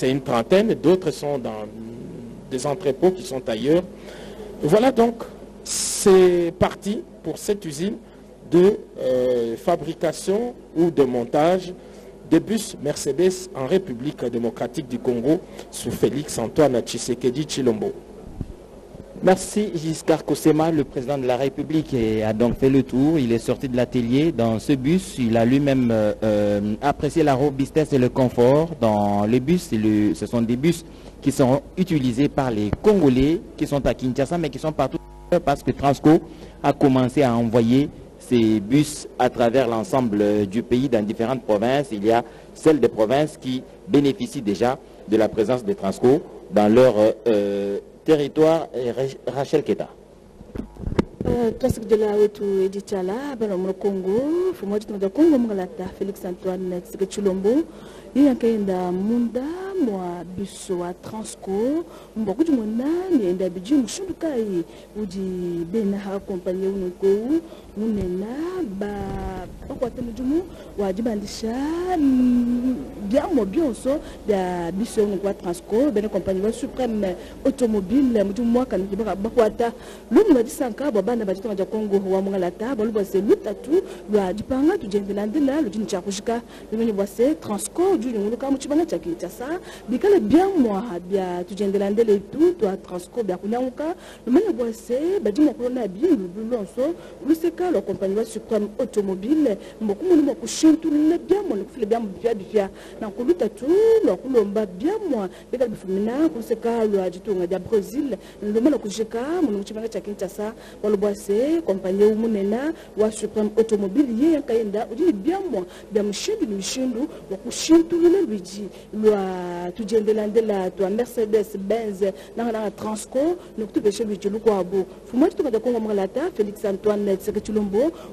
une trentaine, d'autres sont dans des entrepôts qui sont ailleurs. Voilà donc, c'est parti pour cette usine de fabrication ou de montage des bus Mercedes en République démocratique du Congo sous Félix Antoine Tshisekedi Tshilombo. Merci Giscard Kosema, le président de la République a donc fait le tour. Il est sorti de l'atelier dans ce bus. Il a lui-même apprécié la robustesse et le confort dans les bus. Ce sont des bus qui sont utilisés par les Congolais qui sont à Kinshasa mais qui sont partout parce que Transco a commencé à envoyer ces bus à travers l'ensemble du pays dans différentes provinces. Il y a celles des provinces qui bénéficient déjà de la présence de Transco dans leur territoire. Rachel Keta. Classique de la Wetu Edichala, Banom Congo, Fumoji de Congo, Mgalata, Félix Antoine Tshilombo, Yankaenda Munda, moi, Busso à Transco, beaucoup de monde, et d'habitude, Mouchoukai, ou dit Benaha, compagnie Unoko, munena bakwata mujumu wajibandisha byamo byonso bya biso ngwa Transco bene compagnie wa Supreme Automobile mujumu mwaka bakwata lumu disanka babana bajitonga ja Kongo wa mungalata baluba se lutatu lwa dipanga tujendelandela lujini cha kushika lumenye bwase Transco juni nguluka muchibanga cha kitasa bikale byamo bya tujendelandele tu to Transco bya kunyanguka lumenye bwase bajimo kolona bindu bulonso luseka la compagnie wa Supreme Automobile mbokumu ni mokushintulile byamo ni kufile byamo bya na kuluta tu la kulomba byamo bikale bifumina kuseka lwa jitonga ja Brazil lumena kushika mu muchibanga cha kitasa walubwase compagnie umunena wa Supreme Automobile ye yakayenda ujini byamo bya mushindu ni mishindu wa kushintulile lwiji lwa tujendelandela to Mercedes Benz na Transco ni kutubeshe lwiji lukwabo fumati tukaja Kongo mgalata Felix Antoine Tshisekedi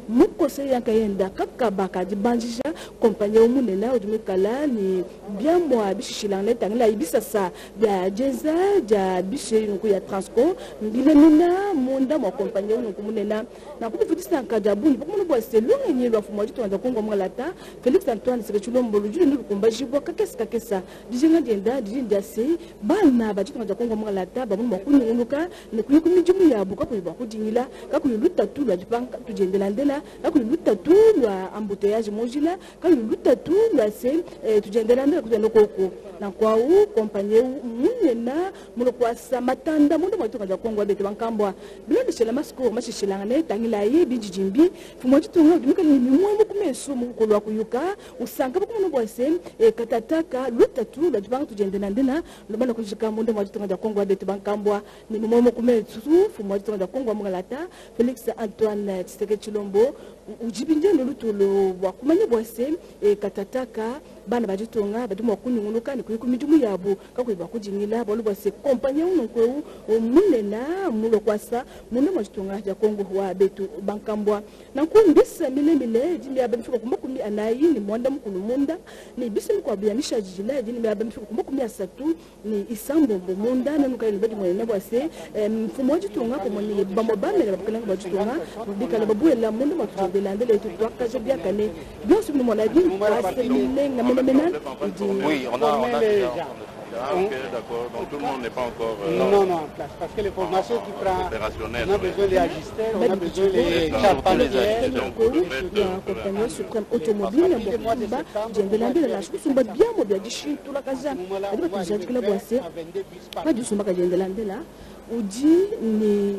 mukose yakayenda kakabaka dibanjisha compagnie umunena ujumekala ni byamo abishishilana tangila ibisasa bya jeza ja bishe nuku ya Transco ndilemina munda mwa compagnie umunena na kutufutisa nkadabu ni pamoja bwa selungi nyelwa fumaji tuanza Kongo mgalata Felix Antoine Tshisekedi lujuni ni kumbajibwa kakesa dijenga dienda dijindase bana baji tuanza Kongo mgalata bamu makunyunuka ni kuyikumijumu ya buka kuiba kudingila kakuyuluta tu lwa jipanga tujendelandela kakuyuluta tu lwa embouteillage mojila kakuyuluta tu lwa se tujendelandela kutendo koko na kwa compagnie munena muno kwa samatanda mundo mwa tuanza Kongo abete bankambwa bilo shela masko mashishilanga ne tangila yi bijijimbi fumoji tunga dumika ni mimwe mukumeso mukolwa kuyuka usanga bakuno bwase katataka lutatu la jibanga tujendelandela lobana kujika mundo mwa tuanza Kongo abete bankambwa ni mimwe mukumeso fumoji tuanza Kongo mgalata Felix Antoine Tshisekedi Tshilombo ujibinje lolutulo wakumanye bwase katataka bana bajitonga baduma kunyunguluka ni kuyikumijumu yabo kakwiba kujingila balubwase compagnie unonkweu munena mulo kwasa muno majitonga ja Kongo wa betu bankambwa na kumbisa milemile jimi abamfika kumakumi anayi ni mwanda mukulu munda ni bisi kwa biamisha jijila jimi abamfika kumakumi asatu ni isambo munda na nukaili badi mwana bwase mfumo wajitonga pomoni bamobame na bakalanga bajitonga bikala babuela mundo matujendelandele tu twakaje byakane byose bino mwana bi kwase milenga oui, on a ok, d'accord. Donc tout le monde n'est pas encore non, en place. Parce que les formations qui prend, on a besoin des ajusteurs, on a besoin des charpentiers. Compagnie Supreme Automobile, jendelandela na kusumba byamo bya gishintu la kaza. Adi bakijadikila bwase. Adi sumba kajendelandela. Uji ni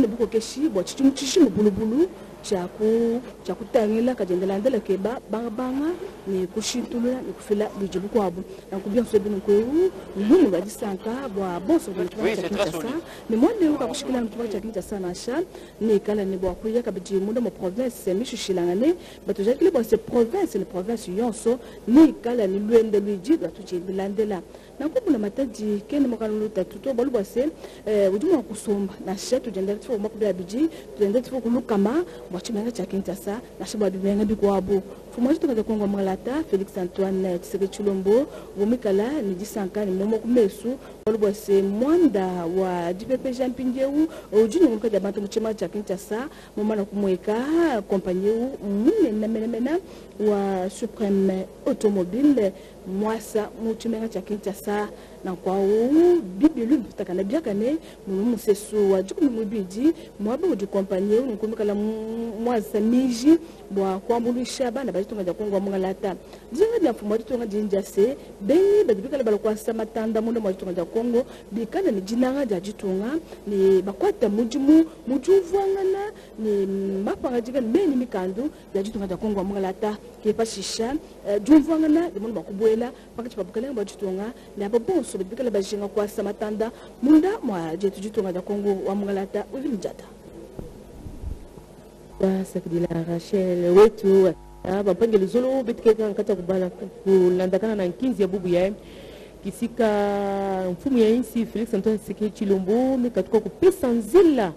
buko keshi, bwa chichi mbulubulu. Chakutangila kajendelandela keba banga ni kushintulula ni kufila lijibu kwabo na kubia msebini kweu lumu bajisanka bwa bonso kwa kitasa ni mwande uka kushikila mtuwa cha kitasa na sha ni kala ni bwa kuya kabiji mundo mo province mishu shilangane batuja kile bwa se province yonso ni kala ni luende lijibu tujendelandela na kubula matadi kene mokaluluta tuto balu bwase ujuma kusomba na sha tujendela tfo makubia biji tujendela tfo kulukama wachimanga cha Kinshasa na shaba dubenga bikwabo fumaji tukaza Kongo mgalata Felix Antoine Tshisekedi Tshilombo womikala ni jisanka ni momo kumesu walubwase mwanda wa DPP Jean Pinjeu ujuni mkaja bantu mchima cha Kinshasa momana kumweka compagnie mena wa Supreme Automobile mwasa muchimanga cha Kinshasa na kwa bibilu takana biakane musesu wa jukumi mubiji mwaba uji compagnie unikumikala mwasa miji bwa kwambulisha bana bajitonga ja Kongo mgalata jinga dia fumo jitonga jinjase beni badibikala balokwa samatanda mundo mwajitonga ja Kongo bikana ni jinanga ja jitonga ni bakwata mujumu mujuvwangana ni mapanga jiga beni mikandu ja jitonga ja Kongo mgalata kepashisha juvwangana de mundo bakubwela pakati babukala bajitonga ni ababonso badibikala bajinga kwa samatanda munda mwa jetu jitonga ja Kongo wa mgalata ulimjata Sakdila Rachel wetu bapangele zolo bitkeka nkata kubala kulandakana na 15 ya bubu yae kisika mfumu ya insi Felix Antoine Tshisekedi Tshilombo mekatuka kupesa nzela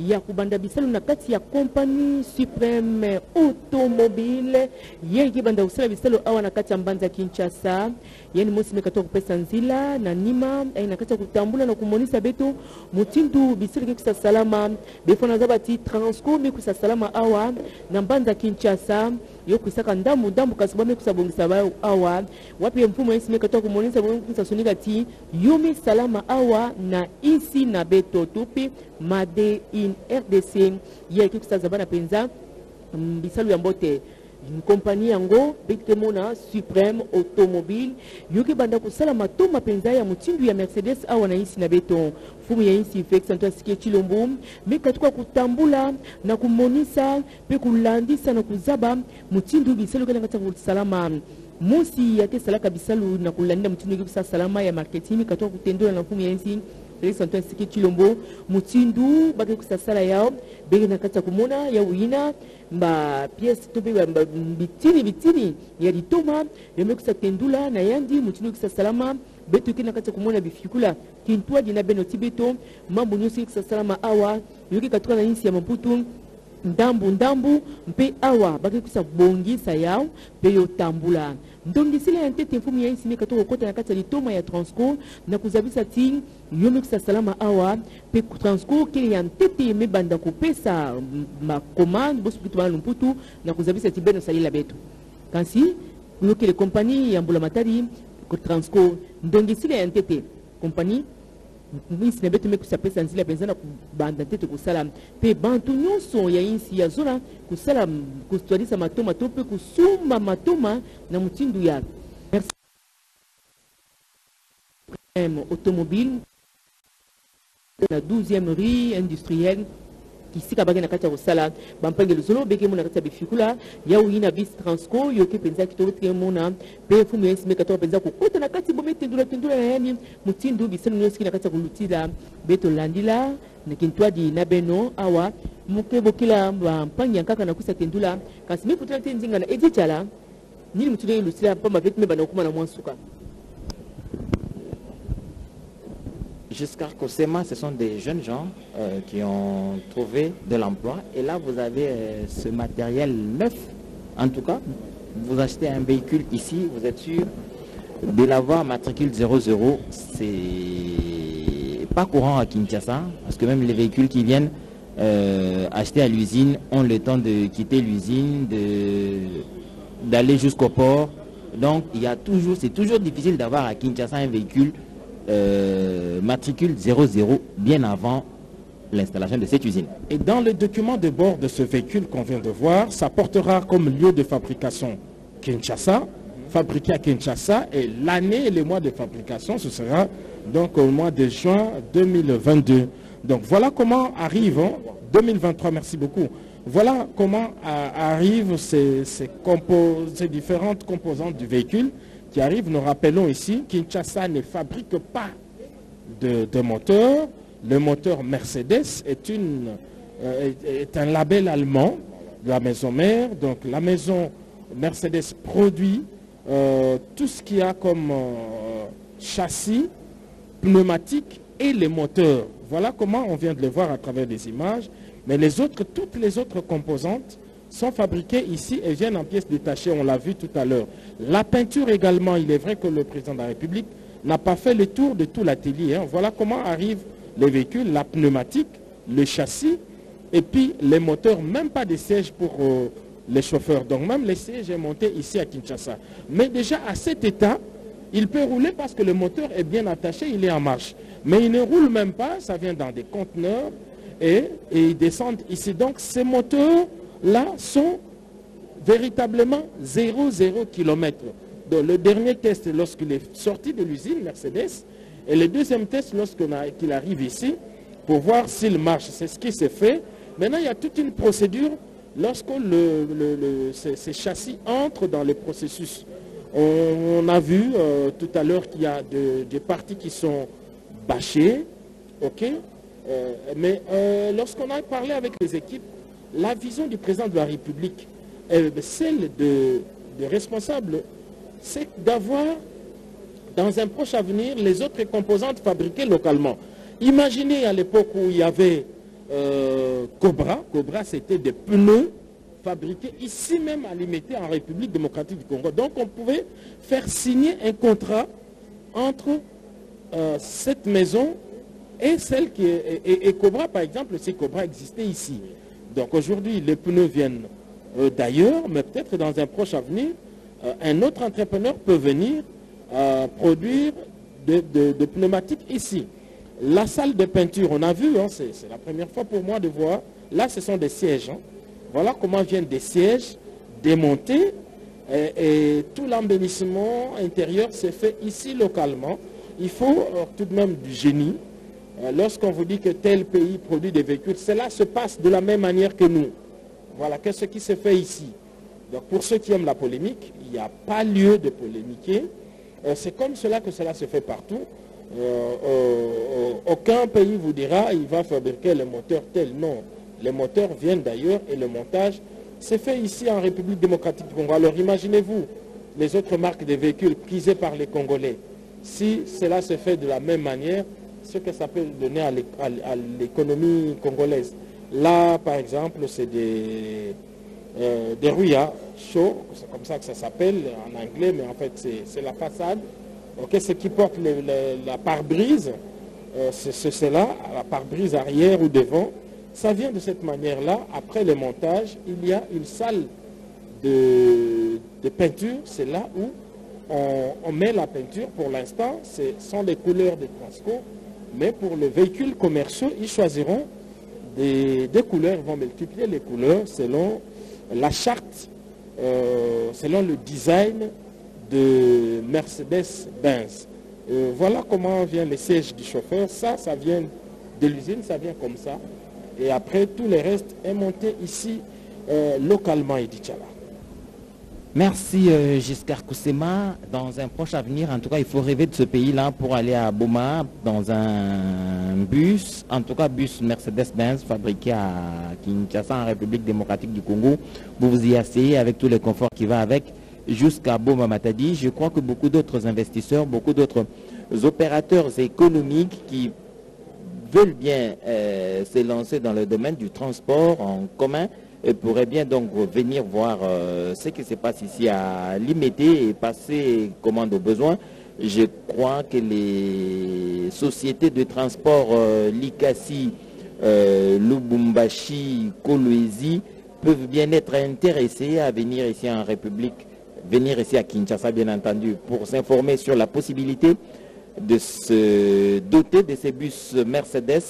ya kubanda bisalo na kati ya compagnie supreme automobile yeki banda usala bisalo awa na kati ya mbanza Kinshasa yani mosi mekatuka kupesa nzela na nima na kati ya kutambula na kumonisa beto mutindu bisalo kikusa salama befona zabati Transco mekusa salama awa na mbanza Kinshasa yokusaka ndambu kasaba mekusa bongisa awa wapi mfumu ya insi mekatuka kumonisa bongisa sunika ti yomi salama awa na isi na beto tupi made in RDC yeki kusazabana penza bisalu ya mbote kompani yango betemona supreme automobile yoki banda kusala matoma penza ya mutindu ya Mercedes awa na isi na beto fumu ya isi Felix Antoine Tshisekedi Tshilombo mekatuka kutambula na kumonisa pe kulandisa na kuzaba mutindu bisalu kala ngata kusalama musi yake salaka bisalu na kulandina mutindu kibisa salama ya marketing katoka kutendola na fumu ya isi Felix Antoine Tshisekedi Tshilombo mutindu bake kusasala yao bege na kata kumona ya uina mba pièce tobe bitini ya ditoma yame kusatendula na yandi mutindu kusasalama beto kina kata kumona bifikula kintwa dina beno tibeto mambo nyosi kusasalama awa yoki katoka na insi ya Maputo ndambu mpe awa bake kusabongisa yao pe yotambula ndongisila ya ntete mfumu ya insi mekatoka kota na kati ya litoma ya Transco na kuzabisa ti yomi kusasalama awa pe Transco kili ya ntete mebanda kupesa ma commande bosu kitu bana lumputu na kuzabisa ti beno salila beto kansi yoki le compagnie ya mbula matari ko Transco ndongisila ya ntete compagnie insi na beto mekusa pesa nzila penzana kubanda ntete kusala pe bantu nyonso ya insi ya zona kusala kustwadisa matoma to pe kusuma matoma na mutindu ya automobile na 12e rue industrielle kisika bagena kati ya kusala bampangelo zolo beke mona kati ya bifikula ya uina bis Transco yoki penza kitorote mona pe fumu yensi mekato penza kokota na kati bombe tendula na yami mutindu bisano nyoski na kati ya kulutila beto landila na kintwadi na beno awa mukebo kila bampanya kaka na kusa tendula kasi meputana tenzinga na edichala nili mutude ilutila pamba betu meba na okuma na mwansuka. Jusqu'à Kosema, ce sont des jeunes gens qui ont trouvé de l'emploi. Et là, vous avez ce matériel neuf. En tout cas, vous achetez un véhicule ici, vous êtes sûr de l'avoir matricule 00. C'est pas courant à Kinshasa, parce que même les véhicules qui viennent acheter à l'usine ont le temps de quitter l'usine, d'aller jusqu'au port. Donc, c'est toujours difficile d'avoir à Kinshasa un véhicule matricule 00 bien avant l'installation de cette usine. Et dans le document de bord de ce véhicule qu'on vient de voir, ça portera comme lieu de fabrication Kinshasa, fabriqué à Kinshasa, et l'année et le mois de fabrication, ce sera donc au mois de juin 2022. Donc voilà comment arrive, 2023, merci beaucoup, voilà comment arrivent ces différentes composantes du véhicule qui arrivent. Nous rappelons ici Kinshasa ne fabrique pas de moteur. Le moteur Mercedes est un label allemand de la maison mère. Donc la maison Mercedes produit tout ce qu'il y a comme châssis, pneumatique et les moteurs. Voilà comment on vient de le voir à travers les images. Mais toutes les autres composantes sont fabriquées ici et viennent en pièces détachées, on l'a vu tout à l'heure. La peinture également, il est vrai que le président de la République n'a pas fait le tour de tout l'atelier. Hein. Voilà comment arrivent les véhicules, la pneumatique, le châssis, et puis les moteurs, même pas de sièges pour les chauffeurs. Donc même les sièges est monté ici à Kinshasa. Mais déjà à cet état, il peut rouler parce que le moteur est bien attaché, il est en marche. Mais il ne roule même pas, ça vient dans des conteneurs et ils descendent ici. Donc ces moteurs-là sont véritablement 0 km. Donc le dernier test lorsqu'il est sorti de l'usine Mercedes et le deuxième test lorsqu'il arrive ici pour voir s'il marche. C'est ce qui s'est fait. Maintenant, il y a toute une procédure lorsque ces châssis entrent dans le processus. On a vu tout à l'heure qu'il y a des parties qui sont bâchées, ok. Mais lorsqu'on a parlé avec les équipes, la vision du président de la République, celle de responsables, c'est d'avoir dans un proche avenir, les autres composantes fabriquées localement. Imaginez à l'époque où il y avait Cobra. Cobra, c'était des pneus fabriqués ici même à Limité, en République démocratique du Congo. Donc on pouvait faire signer un contrat entre cette maison et celle qui est... Et Cobra, par exemple, si Cobra existait ici. Donc aujourd'hui, les pneus viennent d'ailleurs, mais peut-être dans un proche avenir, un autre entrepreneur peut venir produire de pneumatiques ici. La salle de peinture, on a vu, hein, c'est la première fois pour moi de voir. Là, ce sont des sièges. Hein. Voilà comment viennent des sièges démontés et tout l'embellissement intérieur se fait ici localement. Il faut tout de même du génie. Lorsqu'on vous dit que tel pays produit des véhicules, cela se passe de la même manière que nous. Voilà, qu'est-ce qui se fait ici. Donc pour ceux qui aiment la polémique, il n'y a pas lieu de polémiquer. C'est comme cela que cela se fait partout. Aucun pays vous dira il va fabriquer les moteurs tels. Non, les moteurs viennent d'ailleurs et le montage c'est fait ici en République démocratique du Congo. Alors imaginez-vous les autres marques de véhicules prisées par les Congolais. Si cela se fait de la même manière, ce que ça peut donner à l'économie congolaise. Là, par exemple, c'est des rouillards chauds, c'est comme ça que ça s'appelle en anglais, mais en fait c'est la façade. Okay, ce qui porte la pare-brise, c'est cela, la pare-brise arrière ou devant. Ça vient de cette manière-là. Après le montage, il y a une salle de peinture. C'est là où on met la peinture. Pour l'instant, ce sont des couleurs de Transco. Mais pour les véhicules commerciaux, ils choisiront des couleurs. Ils vont multiplier les couleurs selon la charte, selon le design de Mercedes-Benz. Voilà comment vient le siège du chauffeur. Ça vient de l'usine, ça vient comme ça. Et après, tout le reste est monté ici, localement, Edi Tchala. Merci Giscard Koussema. Dans un proche avenir, en tout cas, il faut rêver de ce pays-là pour aller à Boma dans un bus, en tout cas bus Mercedes-Benz fabriqué à Kinshasa, en République démocratique du Congo. Vous vous y asseyez avec tous les conforts qui vont avec jusqu'à Boma Matadi. Je crois que beaucoup d'autres investisseurs, beaucoup d'autres opérateurs économiques qui veulent bien se lancer dans le domaine du transport en commun pourraient bien donc venir voir ce qui se passe ici à Limité et passer commande aux besoins. Je crois que les sociétés de transport Likasi, Lubumbashi, Kolwezi peuvent bien être intéressées à venir ici en République, venir ici à Kinshasa bien entendu, pour s'informer sur la possibilité de se doter de ces bus Mercedes,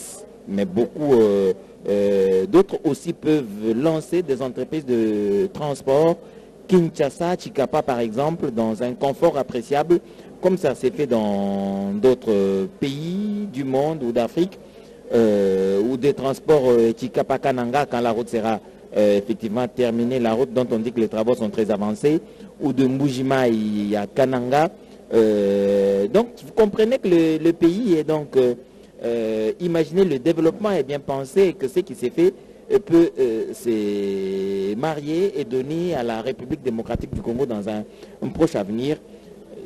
mais beaucoup d'autres aussi peuvent lancer des entreprises de transport. Kinshasa, Chikapa par exemple, dans un confort appréciable, comme ça s'est fait dans d'autres pays du monde ou d'Afrique, ou des transports Chikapa-Kananga quand la route sera effectivement terminée, la route dont on dit que les travaux sont très avancés, ou de Mbujimai à Kananga. Donc vous comprenez que le pays est donc imaginez le développement est bien pensé et que ce qui s'est fait peut se marier et donner à la République démocratique du Congo dans un proche avenir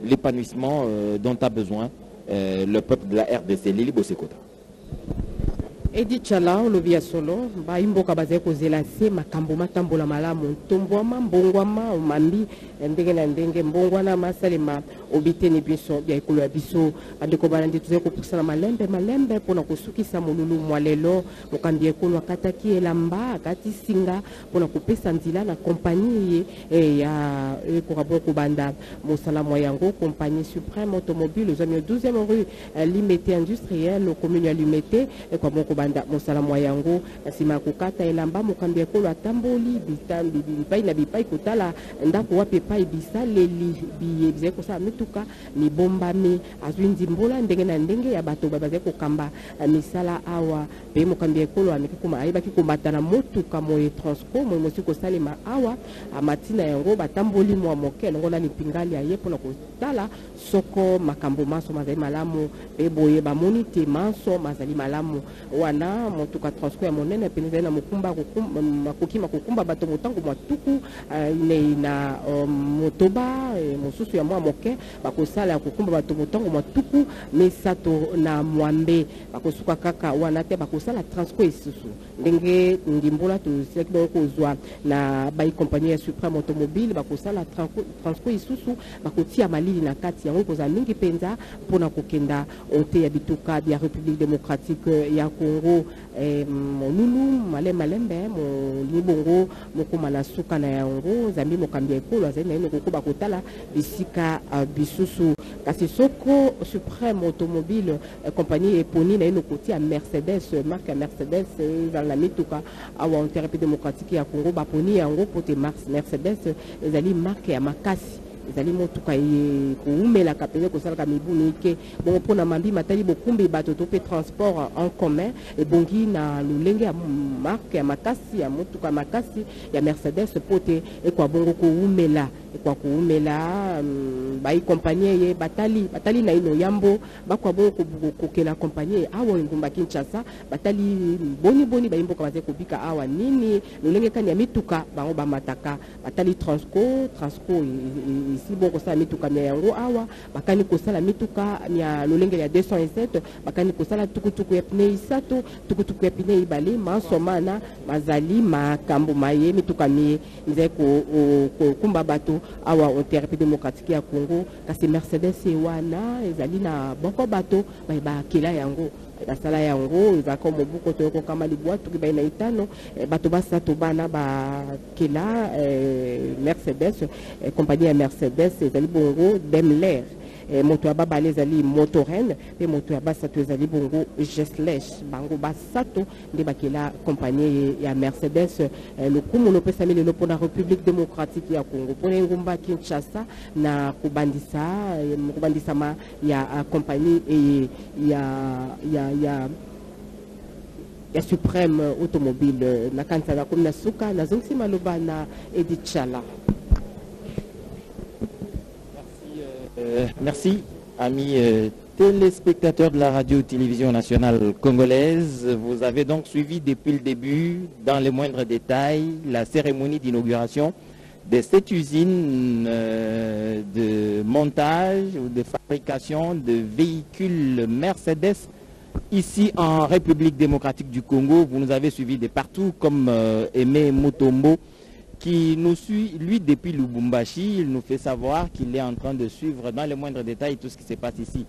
l'épanouissement dont a besoin le peuple de la RDC. Lili Bosekota. Edi Tchala olobia solo ba imboka bazali kozela se makambo matambola malamu tombwama mbongwama mambi ndenge na ndenge mbongwana masalema obiteni biso bya ekolo ya biso andeko bana ndi tuzeko pusana malembe pona kusukisa mululu mwalelo mokambi ekolo akataki elamba akati singa pona kupesa nzila na kompagnie ya ekokabo kubanda mosala yango compagnie suprême automobile aux 12e rue Limité industrielle au commune ya Limité kwa moko mosala yango sima kokata elamba mokambi ekolo atamboli bitambi bipai na bipai kotala ndako wapi pai bisaleli biye kosa mituka ni bombami azwi ndimbola ndenge na ndenge ya bato babaze kokamba misala awa pe mokambi ekolo ameki kuma ayebaki kombatana motuka moye Transco mo mosi kosalema awa amatina yango batamboli mwa moke longo na pingali aye pona kotala soko makambo maso mazali malamu pe boye bamoni te maso mazali malamu wana wana motuka transport ya monene penza na mokumba makoki makokumba bato motango matuku na motoba mosusu ya mwa moke bakosala ya kokumba bato motango matuku misato na mwambe bakosuka kaka wana te bakosala transport isusu ndenge ndimbola tozalaki bongo kozwa na bai compagnie ya Supreme Automobile bakosala transport isusu bakotia malili na kati yango kozala mingi penza mpona kokenda ote ya bituka bya République démocratique ya Congo monulu malembe molibongo mokoma na suka na yango zambi mokambi ekolo azali na ino koko bakotala bisika bisusu kasi soko Supreme Automobile compagnie eponi na ino kotia Mercedes marque ya Mercedes ezala na mituka awa en République démocratique ya Congo baponi yango pote Mercedes ezali marque ya makasi ezali motuka koumela kapele kosalaka mibulu ike bon mpona mambi matali bokumbi bato to pe transport en commun ebongi na lolenge ya marque ya makasi ya motuka makasi ya Mercedes pote ekwa bongo koumela bai compagnie ye batali na ino yambo bakwa bongo kokela compagnie awa ngumba Kinshasa batali boni baimboka baze kobika awa nini lolenge kani ya mituka bango bamataka batali transco ici bon kosala mituka mia yango awa bakani kosala mituka mia lolenge ya 207 bakani kosala tukutuku ya pine isato tukutuku ya pine ibale masomana mazali makambo maye mituka mie nze ko kumba bato awa en République démocratique ya Congo kasi Mercedes wana ezali na boko bato ba kila yango basala yango ezaka mobuko toyoko kama libwa tuki baina itano bato basato bana bakela Mercedes compagnie ya Mercedes ezali bongo Daimler moto ya babale ezali Motoren pe moto ya basato ezali bongo Geslesh bango basato nde bakela compagnie ya Mercedes lokumu lopesami lelo mpona République démocratique ya Congo mpona ngumba Kinshasa na kubandisama ya compagnie ya Supreme Automobile na kanisa na komna suka na zongsi maloba na Edith Chala. Merci, amis téléspectateurs de la radio-télévision nationale congolaise. Vous avez donc suivi depuis le début, dans les moindres détails, la cérémonie d'inauguration de cette usine de montage ou de fabrication de véhicules Mercedes ici en République démocratique du Congo. Vous nous avez suivis de partout comme Aimé Mutombo, qui nous suit, lui, depuis Lubumbashi. Il nous fait savoir qu'il est en train de suivre dans les moindres détails tout ce qui se passe ici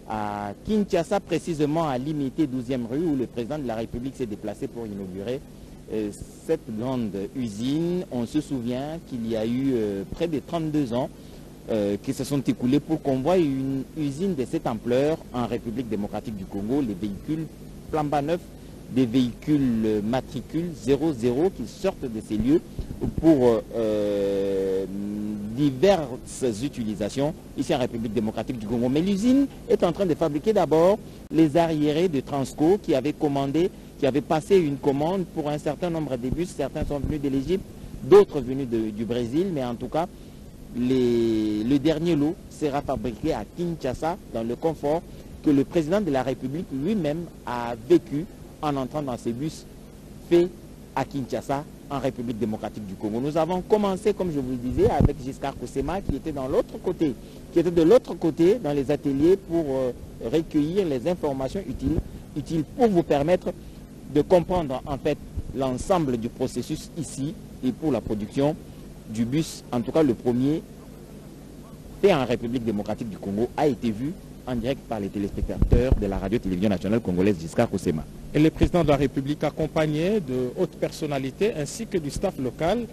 à Kinshasa, précisément à l'Imité 12e rue, où le président de la République s'est déplacé pour inaugurer cette grande usine. On se souvient qu'il y a eu près de 32 ans qui se sont écoulés pour qu'on voie une usine de cette ampleur en République démocratique du Congo. Les véhicules flambant neufs, des véhicules matricules 00 qui sortent de ces lieux pour diverses utilisations ici en République démocratique du Congo. Mais l'usine est en train de fabriquer d'abord les arriérés de Transco qui avaient passé une commande pour un certain nombre de bus. Certains sont venus de l'Égypte, d'autres venus du Brésil, mais en tout cas, le dernier lot sera fabriqué à Kinshasa dans le confort que le président de la République lui-même a vécu en entrant dans ces bus faits à Kinshasa, en République démocratique du Congo. Nous avons commencé, comme je vous le disais, avec Giscard Koussema qui était de l'autre côté dans les ateliers pour recueillir les informations utiles pour vous permettre de comprendre en fait l'ensemble du processus ici et pour la production du bus. En tout cas, le premier fait en République démocratique du Congo a été vu en direct par les téléspectateurs de la radio-télévision nationale congolaise Giscard Koussema. Et le président de la République, accompagné de hautes personnalités ainsi que du staff local,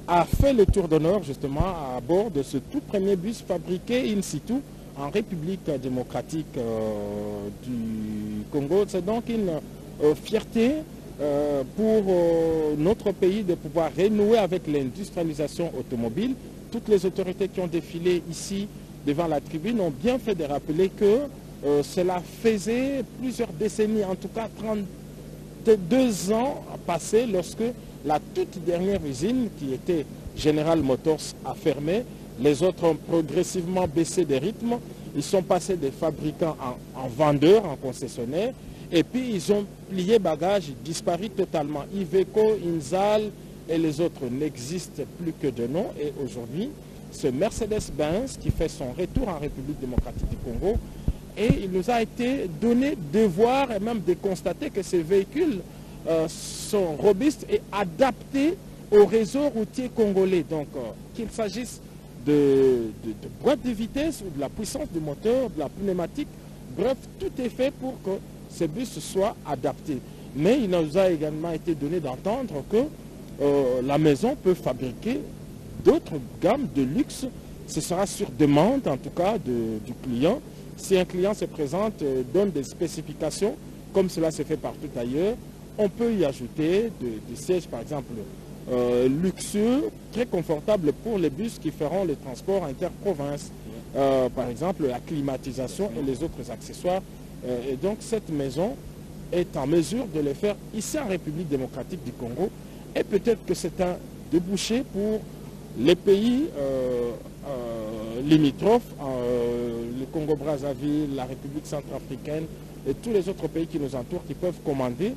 a fait le tour d'honneur justement à bord de ce tout premier bus fabriqué in situ en République démocratique du Congo. C'est donc une fierté pour notre pays de pouvoir renouer avec l'industrialisation automobile. Toutes les autorités qui ont défilé ici devant la tribune ont bien fait de rappeler que cela faisait plusieurs décennies, en tout cas 32 ans passés lorsque la toute dernière usine qui était General Motors a fermé. Les autres ont progressivement baissé de rythme. Ils sont passés des fabricants en vendeurs, en concessionnaires. Et puis ils ont plié bagages, disparu totalement. Iveco, Inzal et les autres n'existent plus que de nom. Et aujourd'hui, ce Mercedes-Benz qui fait son retour en République démocratique du Congo, et il nous a été donné de voir et même de constater que ces véhicules sont robustes et adaptés au réseau routier congolais. Donc qu'il s'agisse de boîte de vitesse ou de la puissance du moteur, de la pneumatique, bref, tout est fait pour que ces bus soient adaptés. Mais il nous a également été donné d'entendre que la maison peut fabriquer d'autres gammes de luxe. Ce sera sur demande, en tout cas, du client. Si un client se présente, donne des spécifications, comme cela se fait partout ailleurs, on peut y ajouter des sièges, par exemple, luxueux, très confortables pour les bus qui feront les transports interprovinces. Par exemple, la climatisation et les autres accessoires. Et donc, cette maison est en mesure de les faire ici en République démocratique du Congo. Et peut-être que c'est un débouché pour les pays limitrophes, le Congo-Brazzaville, la République centrafricaine et tous les autres pays qui nous entourent qui peuvent commander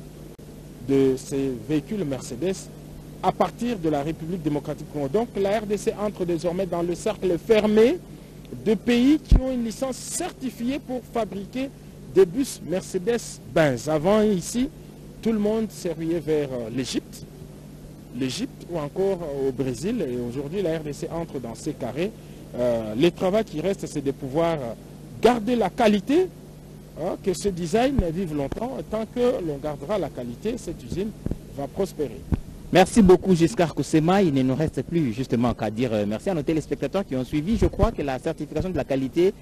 de ces véhicules Mercedes à partir de la République démocratique du Congo. Donc la RDC entre désormais dans le cercle fermé de pays qui ont une licence certifiée pour fabriquer des bus Mercedes-Benz. Avant ici, tout le monde s'éveillait vers l'Égypte ou encore au Brésil. Et aujourd'hui, la RDC entre dans ces carrés. Le travail qui reste, c'est de pouvoir garder la qualité, que ce design vive longtemps. Tant que l'on gardera la qualité, cette usine va prospérer. Merci beaucoup Giscard Koussema. Il ne nous reste plus justement qu'à dire merci à nos téléspectateurs qui ont suivi. Je crois que la certification de la qualité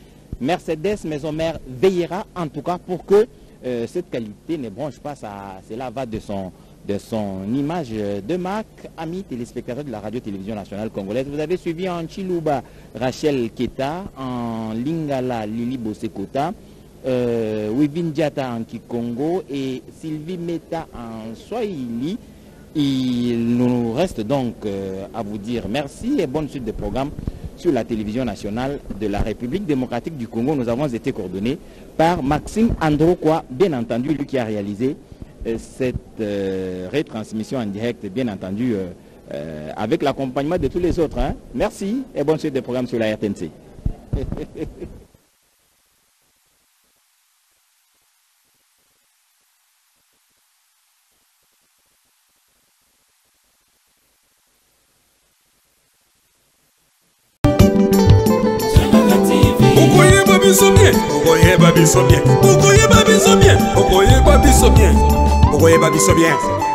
Mercedes Maison Mère veillera en tout cas pour que cette qualité ne bronche pas. Cela va de son image de marque. Amis téléspectateurs de la radio-télévision nationale congolaise, vous avez suivi en Chiluba Rachel Keta, en Lingala Lili Bosekota, Wivin Diata en Kikongo et Sylvie Meta en Swahili. Il nous reste donc à vous dire merci et bonne suite de programme sur la télévision nationale de la République démocratique du Congo. Nous avons été coordonnés par Maxime Androkwa, bien entendu, lui qui a réalisé cette retransmission en direct, bien entendu, avec l'accompagnement de tous les autres. Hein. Merci et bonne suite de programme sur la RTNC. Okoye babiso bien.